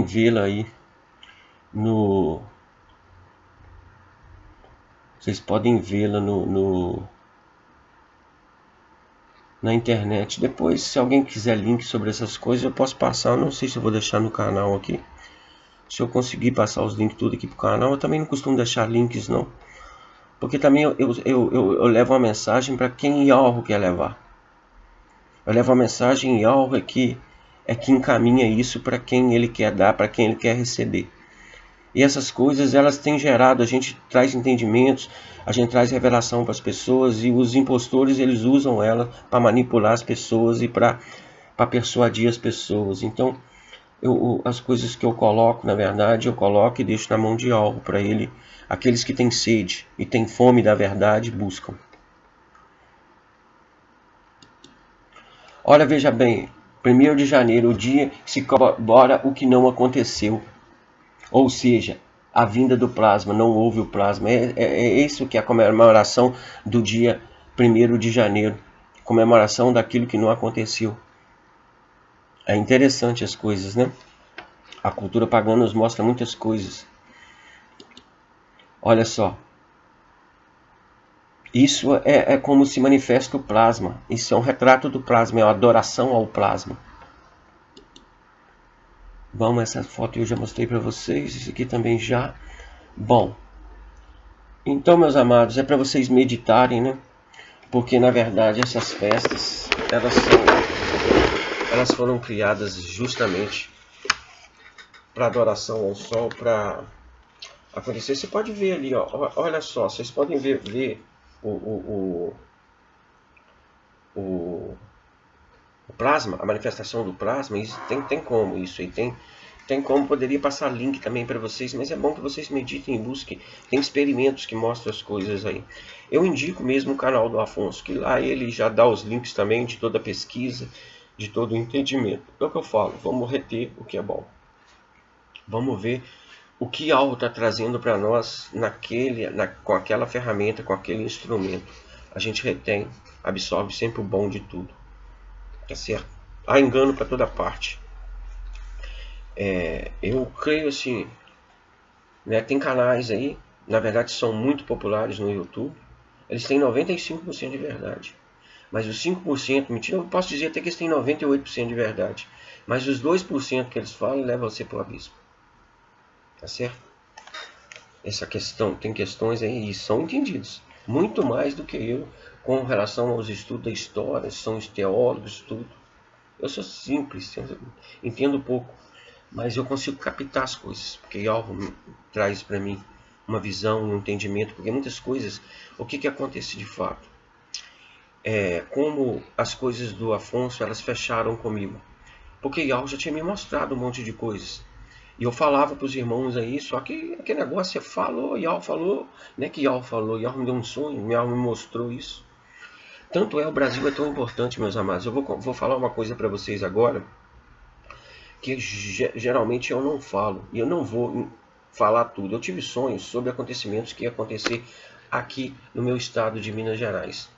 Speaker 1: vê-la aí vocês podem vê-la na internet. Depois, se alguém quiser link sobre essas coisas, eu posso passar. Eu não sei se eu vou deixar no canal aqui. Se eu conseguir passar os links tudo aqui pro canal, eu também não costumo deixar links não. Porque também eu levo uma mensagem para quem Yahoo quer levar. Eu levo uma mensagem Yahoo que encaminha isso para quem ele quer dar, para quem ele quer receber. E essas coisas, elas têm gerado, a gente traz entendimentos, a gente traz revelação para as pessoas, e os impostores, eles usam ela para manipular as pessoas e para persuadir as pessoas. Então, as coisas que eu coloco, na verdade, eu coloco e deixo na mão de algo para ele. Aqueles que têm sede e têm fome da verdade, buscam. Olha, veja bem, 1º de janeiro, o dia que se comemora o que não aconteceu. Ou seja, a vinda do plasma, não houve o plasma. É isso que é a comemoração do dia 1º de janeiro. Comemoração daquilo que não aconteceu. É interessante as coisas, né? A cultura pagã nos mostra muitas coisas. Olha só. Isso é como se manifesta o plasma. Isso é um retrato do plasma, é uma adoração ao plasma. Bom, essa foto eu já mostrei para vocês. Isso aqui também já. Bom. Então, meus amados, é para vocês meditarem, né? Porque, na verdade, essas festas, elas foram criadas justamente para adoração ao sol, para acontecer. Você pode ver ali, ó, olha só, vocês podem ver o plasma, a manifestação do plasma. Isso tem como isso aí, tem como, poderia passar link também para vocês, mas é bom que vocês meditem e busquem. Tem experimentos que mostram as coisas aí. Eu indico mesmo o canal do Afonso, que lá ele já dá os links também de toda a pesquisa, de todo o entendimento. É o que eu falo, vamos reter o que é bom. Vamos ver o que algo está trazendo para nós com aquela ferramenta, com aquele instrumento. A gente retém, absorve sempre o bom de tudo. Tá certo? Há engano para toda parte. Eu creio assim, né, tem canais aí, na verdade são muito populares no YouTube. Eles têm 95% de verdade. Mas os 5%, mentira, eu posso dizer até que eles têm 98% de verdade. Mas os 2% que eles falam levam você para o abismo. Tá certo? Essa questão, tem questões aí e são entendidos. Muito mais do que eu com relação aos estudos da história, são os teólogos, tudo. Eu sou simples, entendo pouco. mas eu consigo captar as coisas, porque Yahweh traz para mim uma visão, um entendimento, porque muitas coisas, o que acontece de fato? Como as coisas do Afonso, elas fecharam comigo, porque Yahweh já tinha me mostrado um monte de coisas, e eu falava para os irmãos aí, só que aquele negócio, você falou, Yahweh falou, não é que Yahweh falou, Yahweh me deu um sonho, Yahweh me mostrou isso. Tanto o Brasil é tão importante, meus amados. Eu vou falar uma coisa para vocês agora, que geralmente eu não falo, e eu não vou falar tudo. Eu tive sonhos sobre acontecimentos que iam acontecer aqui no meu estado de Minas Gerais.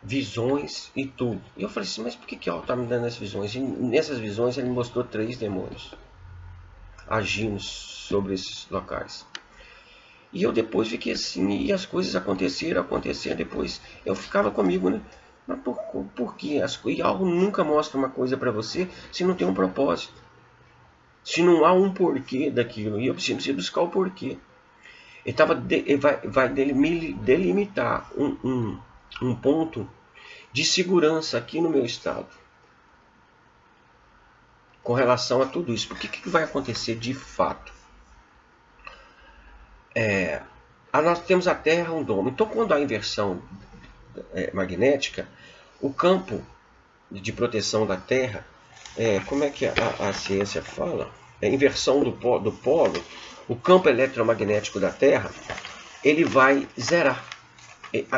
Speaker 1: Visões e tudo. E eu falei assim, mas por que Yahweh está me dando essas visões? E nessas visões ele me mostrou 3 demônios agindo sobre esses locais. E eu depois fiquei assim, e as coisas aconteceram, depois eu ficava comigo, né? Mas por que? Algo nunca mostra uma coisa para você se não tem um propósito. Se não há um porquê daquilo. E eu preciso buscar o porquê. Ele vai delimitar um ponto de segurança aqui no meu estado. Com relação a tudo isso. Por que vai acontecer de fato? Nós temos a Terra, um domo. Então, quando há inversão magnética, o campo de proteção da Terra, como é que a ciência fala? Inversão do polo, o campo eletromagnético da Terra, ele vai zerar.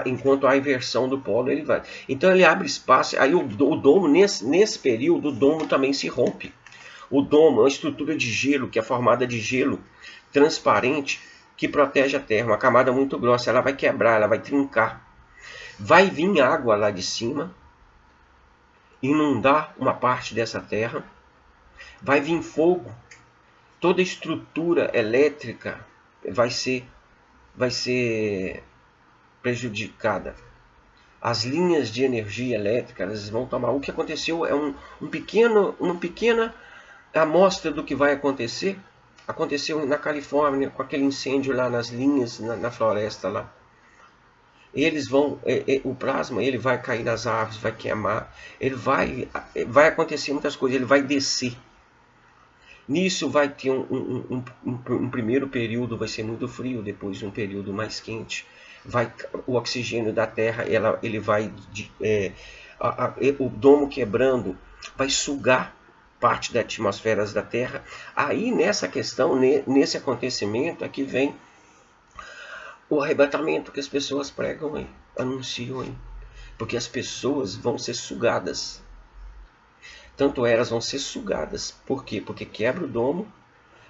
Speaker 1: Enquanto há inversão do polo, ele vai. Então ele abre espaço, aí o domo, nesse período, o domo também se rompe. O domo é uma estrutura de gelo, que é formada de gelo transparente, que protege a Terra, uma camada muito grossa. Ela vai quebrar, ela vai trincar. Vai vir água lá de cima, inundar uma parte dessa terra, vai vir fogo, toda a estrutura elétrica vai ser prejudicada. As linhas de energia elétrica, elas vão tomar. O que aconteceu é uma pequena amostra do que vai acontecer. Aconteceu na Califórnia com aquele incêndio lá nas linhas, na floresta lá. Eles vão, o plasma, ele vai cair nas árvores, vai queimar, vai acontecer muitas coisas, ele vai descer. Nisso vai ter um primeiro período, vai ser muito frio, depois um período mais quente. O oxigênio da Terra, ele vai, o domo quebrando, vai sugar parte das atmosferas da Terra. Aí nessa questão, nesse acontecimento, aqui vem o arrebatamento que as pessoas pregam aí, anunciam aí. Porque as pessoas vão ser sugadas. Tanto elas vão ser sugadas. Por quê? Porque quebra o domo,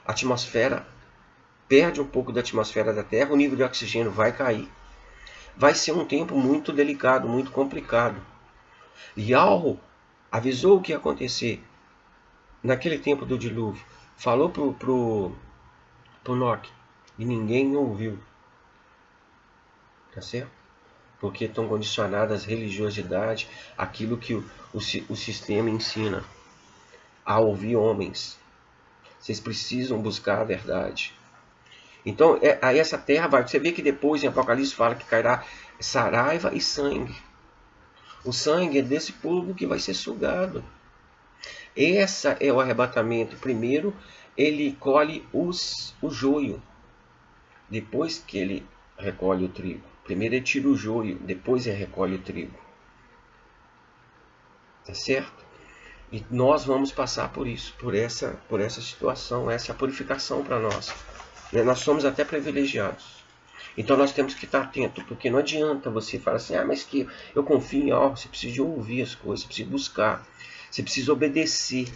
Speaker 1: a atmosfera perde um pouco da atmosfera da Terra, o nível de oxigênio vai cair. Vai ser um tempo muito delicado, muito complicado. Yahweh avisou o que ia acontecer naquele tempo do dilúvio. Falou pro Enoque e ninguém ouviu. Tá certo? Porque estão condicionadas à religiosidade, aquilo que o sistema ensina, a ouvir homens. Vocês precisam buscar a verdade. Então, aí essa terra vai. Você vê que depois em Apocalipse fala que cairá saraiva e sangue. O sangue é desse povo que vai ser sugado. Esse é o arrebatamento. Primeiro, ele colhe o joio. Depois que ele recolhe o trigo. Primeiro ele tira o joio, depois ele recolhe o trigo. Tá certo? E nós vamos passar por isso, por essa situação, essa purificação para nós. Nós somos até privilegiados. Então nós temos que estar atentos, porque não adianta você falar assim, mas que eu confio em algo. Você precisa ouvir as coisas, você precisa buscar, você precisa obedecer.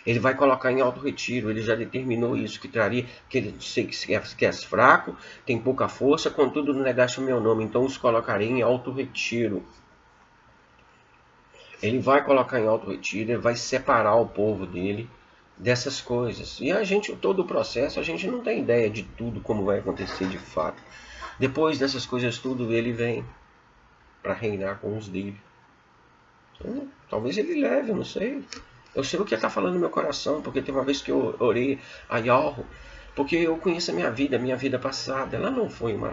Speaker 1: Ele vai colocar em alto retiro, ele já determinou isso, que traria, que ele sei que és fraco, tem pouca força, contudo não negaste o meu nome, então os colocarei em alto retiro. Ele vai colocar em alto retiro, ele vai separar o povo dele dessas coisas. E a gente, todo o processo, a gente não tem ideia de tudo como vai acontecer de fato. Depois dessas coisas tudo, ele vem para reinar com os dele. Então, talvez ele leve, eu não sei. Eu sei o que está falando no meu coração, porque tem uma vez que eu orei a Yahweh, porque eu conheço a minha vida passada. Ela não foi um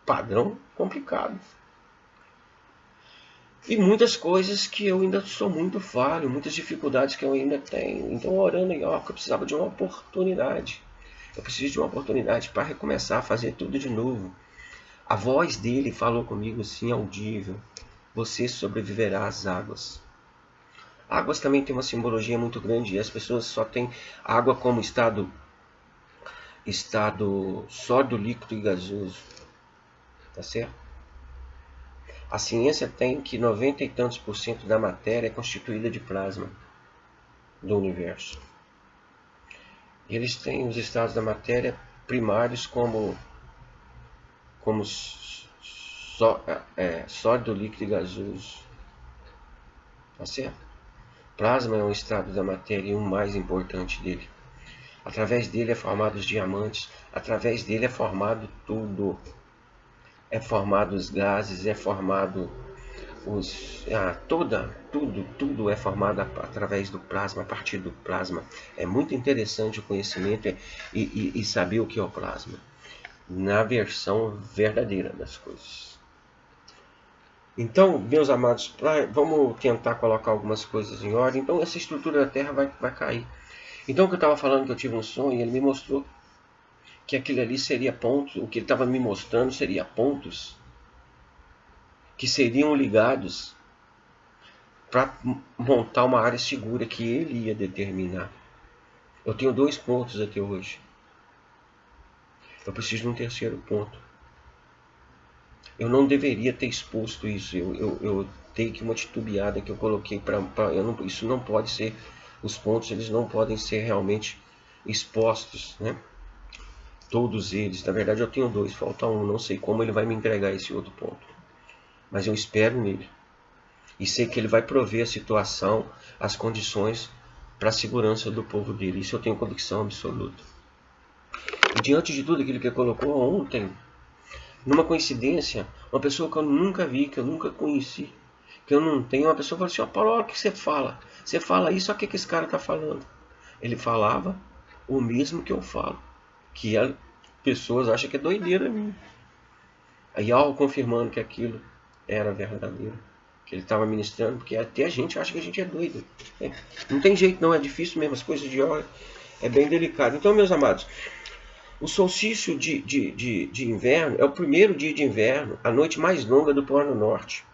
Speaker 1: padrão complicado. E muitas coisas que eu ainda sou muito falho, muitas dificuldades que eu ainda tenho. Então, orando em Orca, eu precisava de uma oportunidade. Eu preciso de uma oportunidade para recomeçar a fazer tudo de novo. A voz dele falou comigo assim, audível: você sobreviverá às águas. Águas também tem uma simbologia muito grande, e as pessoas só têm água como estado sólido, líquido e gasoso. Tá certo? A ciência tem que 90 e tantos por cento da matéria é constituída de plasma do universo. Eles têm os estados da matéria primários como sólido, líquido e gasoso. Tá certo? Plasma é um estado da matéria e o mais importante dele. Através dele é formado os diamantes, através dele é formado tudo. É formado os gases, é formado tudo é formado através do plasma, a partir do plasma. É muito interessante o conhecimento e saber o que é o plasma, na versão verdadeira das coisas. Então, meus amados, vamos tentar colocar algumas coisas em ordem. Então, essa estrutura da Terra vai cair. Então, o que eu estava falando, que eu tive um sonho, ele me mostrou que aquilo ali seria pontos, o que ele estava me mostrando seria pontos que seriam ligados para montar uma área segura que ele ia determinar. Eu tenho 2 pontos até hoje. Eu preciso de um terceiro ponto. Eu não deveria ter exposto isso. Eu dei que uma titubeada que eu coloquei isso não pode ser. Os pontos eles não podem ser realmente expostos, né? Todos eles. Na verdade eu tenho 2, falta um. Não sei como ele vai me entregar esse outro ponto. Mas eu espero nele. E sei que ele vai prover a situação, as condições para a segurança do povo dele. Isso eu tenho convicção absoluta. E diante de tudo aquilo que ele colocou ontem, numa coincidência, uma pessoa que eu nunca vi, que eu nunca conheci, que eu não tenho, uma pessoa falou assim: ó, Paulo, olha o que você fala. Você fala isso, olha o que esse cara está falando. Ele falava o mesmo que eu falo, que as pessoas acham que é doideira minha. Aí algo confirmando que aquilo era verdadeiro, que ele estava ministrando, porque até a gente acha que a gente é doido. Não tem jeito não, é difícil mesmo, as coisas de hora é bem delicado. Então, meus amados, o solstício de inverno é o primeiro dia de inverno, a noite mais longa do Polo Norte.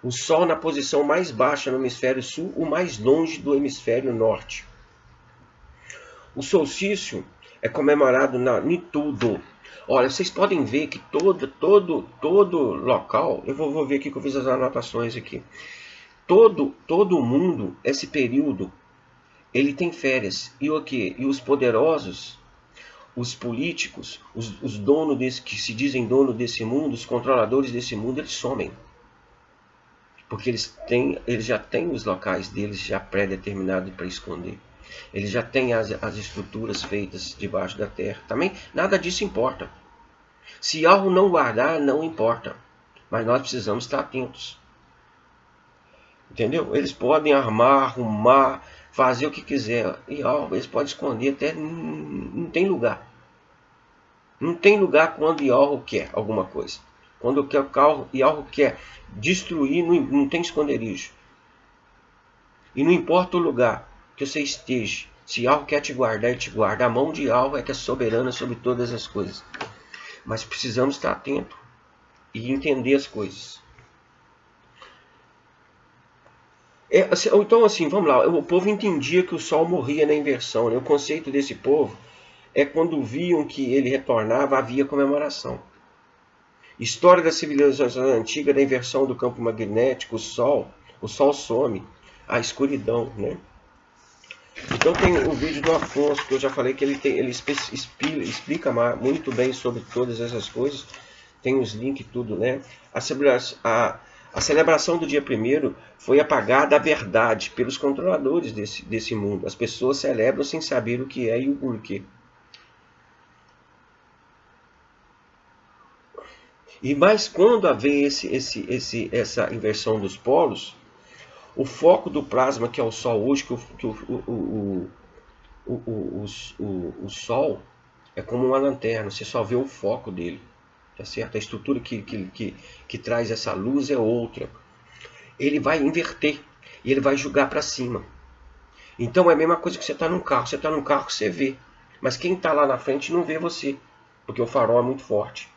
Speaker 1: O Sol na posição mais baixa no hemisfério sul, o mais longe do hemisfério norte. O solstício é comemorado em tudo. Olha, vocês podem ver que todo local, eu vou ver aqui que eu fiz as anotações aqui. Todo mundo, esse período, ele tem férias. E o quê? E os poderosos, os políticos, os donos que se dizem dono desse mundo, os controladores desse mundo, eles somem. Porque eles já têm os locais deles já pré-determinados para esconder. Eles já têm as estruturas feitas debaixo da terra. Também nada disso importa. Se algo não guardar, não importa. Mas nós precisamos estar atentos. Entendeu? Eles podem armar, arrumar, fazer o que quiser. E algo eles podem esconder até não tem lugar. Não tem lugar quando algo quer alguma coisa. Quando o carro e algo quer destruir, não tem esconderijo. E não importa o lugar que você esteja, se algo quer te guardar, ele te guarda. A mão de algo é que é soberana sobre todas as coisas. Mas precisamos estar atentos e entender as coisas. Então assim, vamos lá. O povo entendia que o Sol morria na inversão. Né? O conceito desse povo é quando viam que ele retornava, havia comemoração. História da civilização antiga, da inversão do campo magnético, o Sol some, a escuridão, né? Então tem o vídeo do Afonso, que eu já falei que ele explica muito bem sobre todas essas coisas. Tem os links tudo, né? A celebração do dia 1º foi apagada a verdade pelos controladores desse mundo. As pessoas celebram sem saber o que é e o porquê. E mais quando haver essa inversão dos polos, o foco do plasma, que é o Sol hoje, que o Sol é como uma lanterna, você só vê o foco dele, tá certo? A estrutura que traz essa luz é outra. ele vai inverter e ele vai jogar para cima. Então é a mesma coisa que você está num carro. Você está num carro que você vê, mas quem está lá na frente não vê você, porque o farol é muito forte.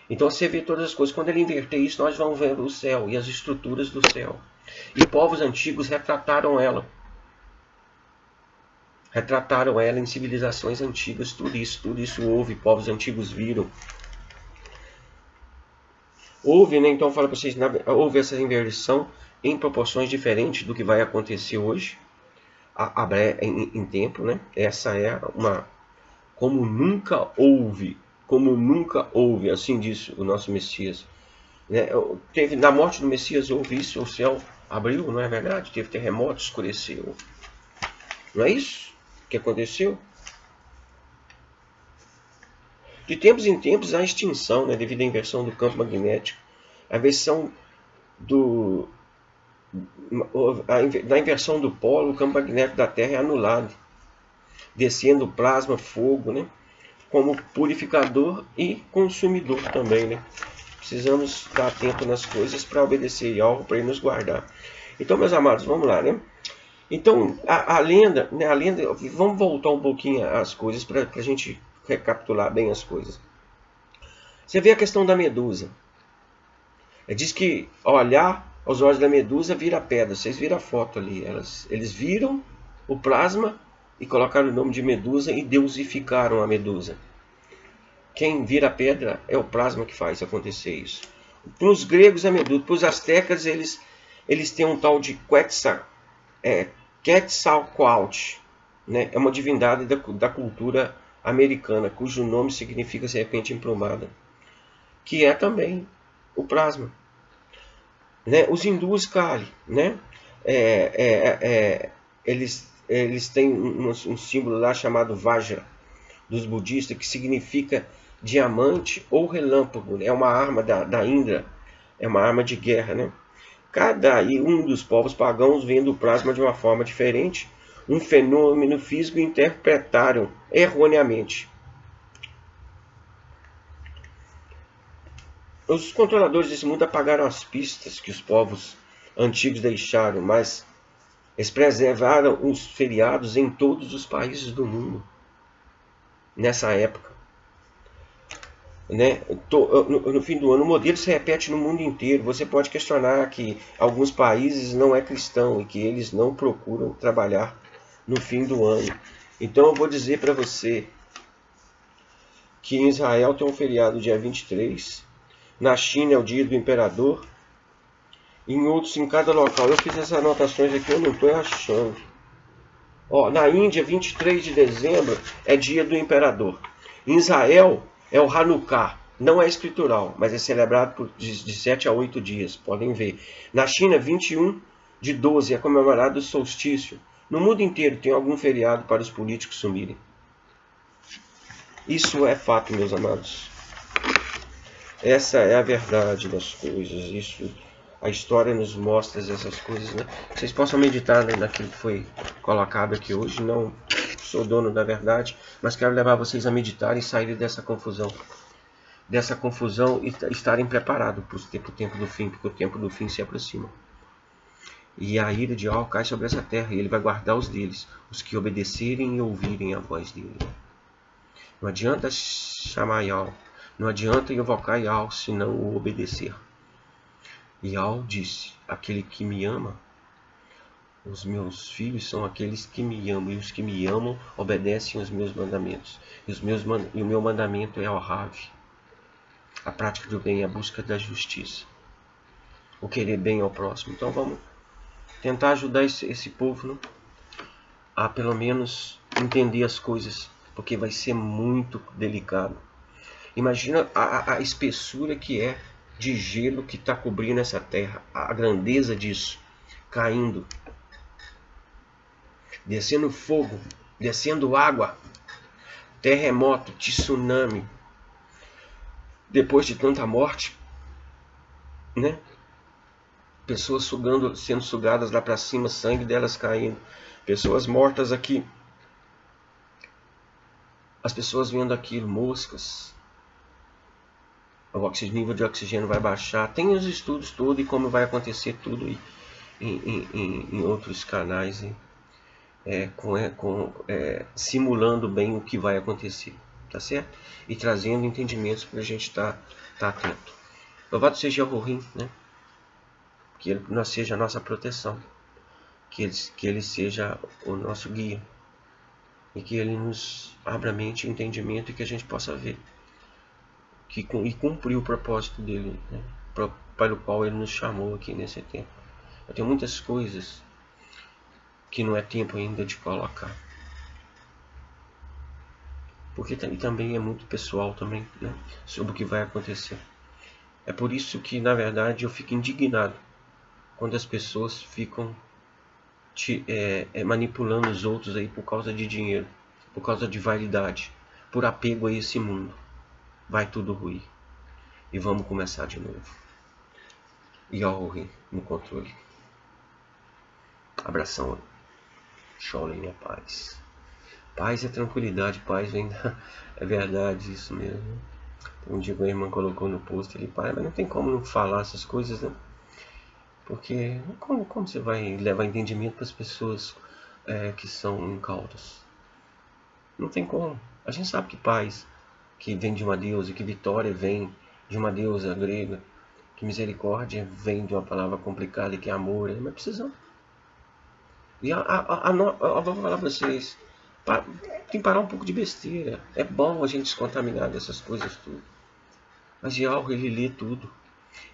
Speaker 1: Então você vê todas as coisas. Quando ele inverter isso, nós vamos ver o céu e as estruturas do céu. E povos antigos retrataram ela. Retrataram ela em civilizações antigas. Tudo isso houve. Povos antigos viram. Houve, né? Então eu falo para vocês, houve essa inversão em proporções diferentes do que vai acontecer hoje. Em tempo, né? Essa é uma como nunca houve, assim disse o nosso Messias, né? Teve na morte do Messias, houve isso, o céu abriu, não é verdade? Teve terremoto, escureceu, não é isso que aconteceu? De tempos em tempos há extinção, né? Devido à inversão do campo magnético, a inversão na inversão do polo, o campo magnético da Terra é anulado, descendo plasma, fogo, né? Como purificador e consumidor também, né? Precisamos estar atento nas coisas para obedecer algo, para ele nos guardar. Então, meus amados, vamos lá, né? Então, a lenda, né? Vamos voltar um pouquinho às coisas para a gente recapitular bem as coisas. Você vê a questão da medusa. Diz que ao olhar aos olhos da medusa vira pedra. Vocês viram a foto ali. Eles viram o plasma e colocaram o nome de medusa e deusificaram a medusa. Quem vira pedra é o plasma que faz acontecer isso. Para os gregos é medusa. Para os astecas eles têm um tal de Quetzalcoatl, né? É uma divindade da cultura americana, cujo nome significa serpente emplumada, que é também o plasma, né? Os hindus, Kali, né? Eles têm um símbolo lá chamado Vajra, dos budistas, que significa diamante ou relâmpago, né? É uma arma da Indra, é uma arma de guerra, né? Cada um dos povos pagãos vendo o plasma de uma forma diferente, um fenômeno físico, interpretaram erroneamente. Os controladores desse mundo apagaram as pistas que os povos antigos deixaram, mas eles preservaram os feriados em todos os países do mundo nessa época, né? No fim do ano, o modelo se repete no mundo inteiro. Você pode questionar que alguns países não é cristão e que eles não procuram trabalhar no fim do ano. Então eu vou dizer para você que em Israel tem um feriado dia 23, na China é o dia do imperador, em outros, em cada local. Eu fiz essas anotações aqui, eu não estou achando. Na Índia, 23 de dezembro é dia do imperador. Em Israel é o Hanukkah. Não é escritural, mas é celebrado de 7 a 8 dias. Podem ver. Na China, 21 de 12 é comemorado o solstício. No mundo inteiro tem algum feriado para os políticos sumirem. Isso é fato, meus amados. Essa é a verdade das coisas. A história nos mostra essas coisas, né? Vocês possam meditar, né, naquilo que foi colocado aqui hoje. Não sou dono da verdade, mas quero levar vocês a meditar e sair dessa confusão. E estarem preparados para o tempo do fim, porque o tempo do fim se aproxima. E a ira de Yahweh cai sobre essa terra, e ele vai guardar os deles, os que obedecerem e ouvirem a voz dele. Não adianta chamar Yahweh, não adianta invocar Yahweh se não o obedecer. Yahweh disse: aquele que me ama, os meus filhos são aqueles que me amam, e os que me amam obedecem aos meus mandamentos. E o meu mandamento é o Rav, a prática do bem, a busca da justiça, o querer bem ao próximo. Então vamos tentar ajudar esse povo, né, a pelo menos entender as coisas, porque vai ser muito delicado. Imagina a espessura que é de gelo que está cobrindo essa terra, a grandeza disso, caindo, descendo fogo, descendo água, terremoto, tsunami, depois de tanta morte, né? Pessoas sendo sugadas lá para cima, sangue delas caindo, pessoas mortas aqui, as pessoas vendo aquilo, moscas, nível de oxigênio vai baixar. Tem os estudos todos e como vai acontecer tudo em outros canais, simulando bem o que vai acontecer, tá certo? E trazendo entendimentos para a gente estar atento. Louvado seja o Elohim, né? Que ele seja a nossa proteção, que ele seja o nosso guia e que ele nos abra a mente e entendimento e que a gente possa ver e cumprir o propósito dele, né? Para o qual ele nos chamou aqui nesse tempo. Eu tenho muitas coisas que não é tempo ainda de colocar, porque também é muito pessoal também, né? Sobre o que vai acontecer. É por isso que, na verdade, eu fico indignado quando as pessoas ficam manipulando os outros aí por causa de dinheiro, por causa de vaidade, por apego a esse mundo. Vai tudo ruir. E vamos começar de novo. E ao ruim no controle. Abração. Sholem, minha paz. Paz é tranquilidade, paz vem da... É verdade isso mesmo. Um dia que a irmã colocou no post ali, pai, mas não tem como não falar essas coisas, né? Porque como você vai levar entendimento para as pessoas que são incautas? Não tem como. A gente sabe que paz, que vem de uma deusa, que vitória vem de uma deusa grega, que misericórdia vem de uma palavra complicada que é amor, mas precisamos. E eu vou falar para vocês, tem que parar um pouco de besteira. É bom a gente se contaminar dessas coisas tudo. Mas Yahweh, ele lê tudo.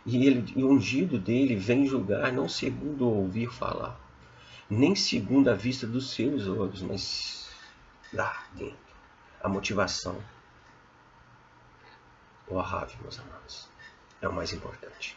Speaker 1: E o ungido dele vem julgar não segundo o ouvir falar, nem segundo a vista dos seus olhos, mas lá dentro. A motivação, o arrav, meus amados, é o mais importante.